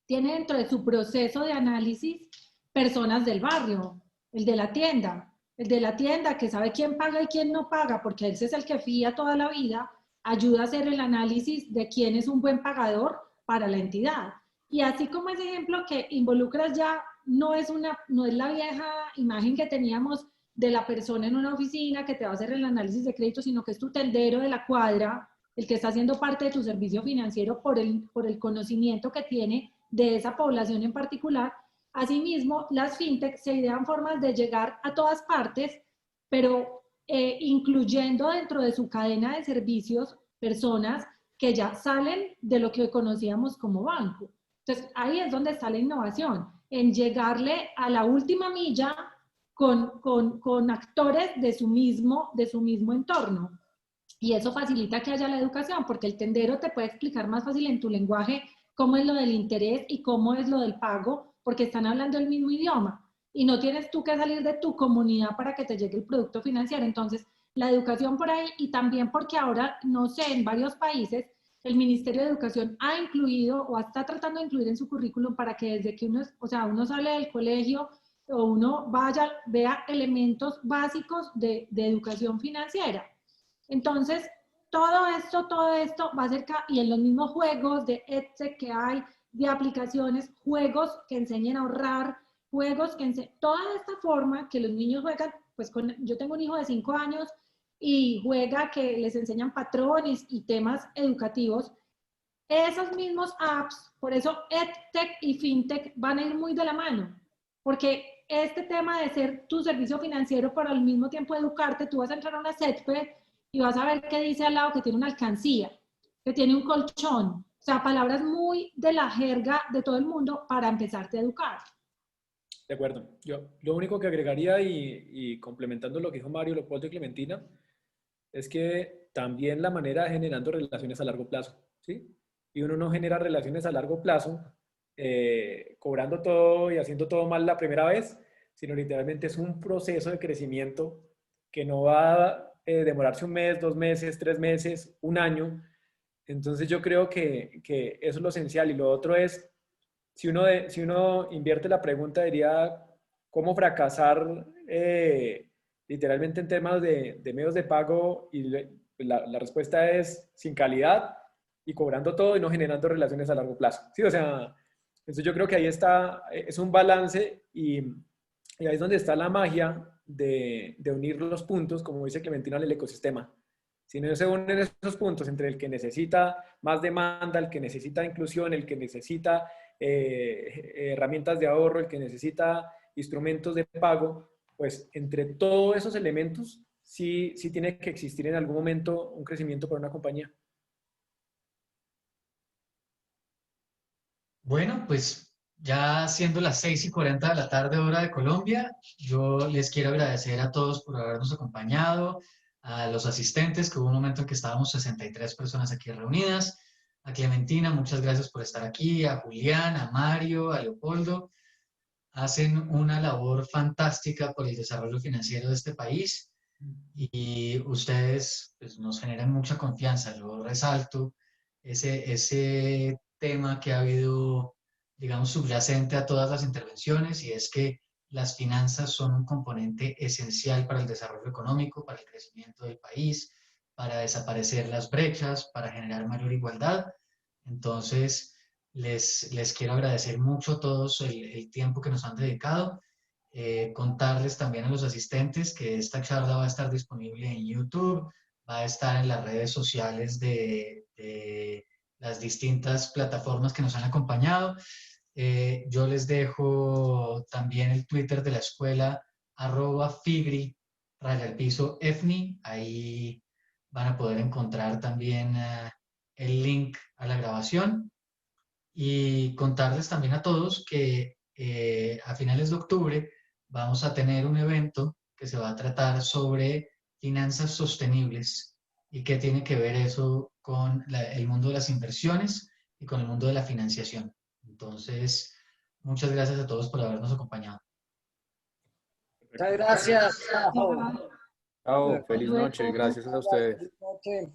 tiene dentro de su proceso de análisis personas del barrio, el de la tienda que sabe quién paga y quién no paga, porque ese es el que fía toda la vida, ayuda a hacer el análisis de quién es un buen pagador para la entidad. Y así como ese ejemplo que involucras ya no es la vieja imagen que teníamos de la persona en una oficina que te va a hacer el análisis de crédito, sino que es tu tendero de la cuadra, el que está haciendo parte de tu servicio financiero por el conocimiento que tiene de esa población en particular. Asimismo, las fintech se idean formas de llegar a todas partes, pero incluyendo dentro de su cadena de servicios personas que ya salen de lo que conocíamos como banco. Entonces, ahí es donde está la innovación, en llegarle a la última milla con actores de su mismo entorno. Y eso facilita que haya la educación, porque el tendero te puede explicar más fácil en tu lenguaje cómo es lo del interés y cómo es lo del pago, porque están hablando el mismo idioma. Y no tienes tú que salir de tu comunidad para que te llegue el producto financiero. Entonces, la educación por ahí, y también porque ahora, no sé, en varios países, el Ministerio de Educación ha incluido o está tratando de incluir en su currículum para que desde que uno, o sea, uno sale del colegio o uno vaya, vea elementos básicos de educación financiera. Entonces, todo esto va a ser, y en los mismos juegos de EdTech que hay, de aplicaciones, juegos que enseñen a ahorrar, juegos que enseñen, toda esta forma que los niños juegan, pues yo tengo un hijo de 5 años y juega que les enseñan patrones y temas educativos. Esos mismos apps, por eso EdTech y FinTech van a ir muy de la mano, porque este tema de ser tu servicio financiero, pero al mismo tiempo educarte, tú vas a entrar a una SETPE y vas a ver que dice al lado que tiene una alcancía, que tiene un colchón, o sea, palabras muy de la jerga de todo el mundo para empezarte a educar. De acuerdo. Yo lo único que agregaría y complementando lo que dijo Mario, Leopoldo y Clementina, es que también la manera de generando relaciones a largo plazo, ¿sí? Y uno no genera relaciones a largo plazo cobrando todo y haciendo todo mal la primera vez, sino literalmente es un proceso de crecimiento que no va a demorarse un mes, 2 meses, 3 meses, un año. Entonces yo creo que eso es lo esencial. Y lo otro es, si uno invierte la pregunta, diría, ¿cómo fracasar literalmente en temas de medios de pago? Y la respuesta es sin calidad y cobrando todo y no generando relaciones a largo plazo. Sí, o sea, entonces yo creo que ahí está, es un balance y ahí es donde está la magia de unir los puntos, como dice Clementina, en el ecosistema. Si no se unen esos puntos entre el que necesita más demanda, el que necesita inclusión, el que necesita herramientas de ahorro, el que necesita instrumentos de pago, pues entre todos esos elementos sí tiene que existir en algún momento un crecimiento para una compañía. Bueno, pues ya siendo las 6:40 de la tarde, hora de Colombia, yo les quiero agradecer a todos por habernos acompañado, a los asistentes, que hubo un momento en que estábamos 63 personas aquí reunidas, a Clementina, muchas gracias por estar aquí, a Julián, a Mario, a Leopoldo. Hacen una labor fantástica por el desarrollo financiero de este país y ustedes pues, nos generan mucha confianza. Yo resalto ese tema que ha habido, digamos, subyacente a todas las intervenciones, y es que las finanzas son un componente esencial para el desarrollo económico, para el crecimiento del país, para desaparecer las brechas, para generar mayor igualdad. Entonces, les quiero agradecer mucho a todos el tiempo que nos han dedicado. Contarles también a los asistentes que esta charla va a estar disponible en YouTube, va a estar en las redes sociales de las distintas plataformas que nos han acompañado. Yo les dejo también el Twitter de la escuela, @figri, _efni. Ahí van a poder encontrar también el link a la grabación. Y contarles también a todos que a finales de octubre vamos a tener un evento que se va a tratar sobre finanzas sostenibles y qué tiene que ver eso con el mundo de las inversiones y con el mundo de la financiación. Entonces, muchas gracias a todos por habernos acompañado. Muchas gracias. Chao. Chao, feliz noche, gracias a ustedes. Feliz noche.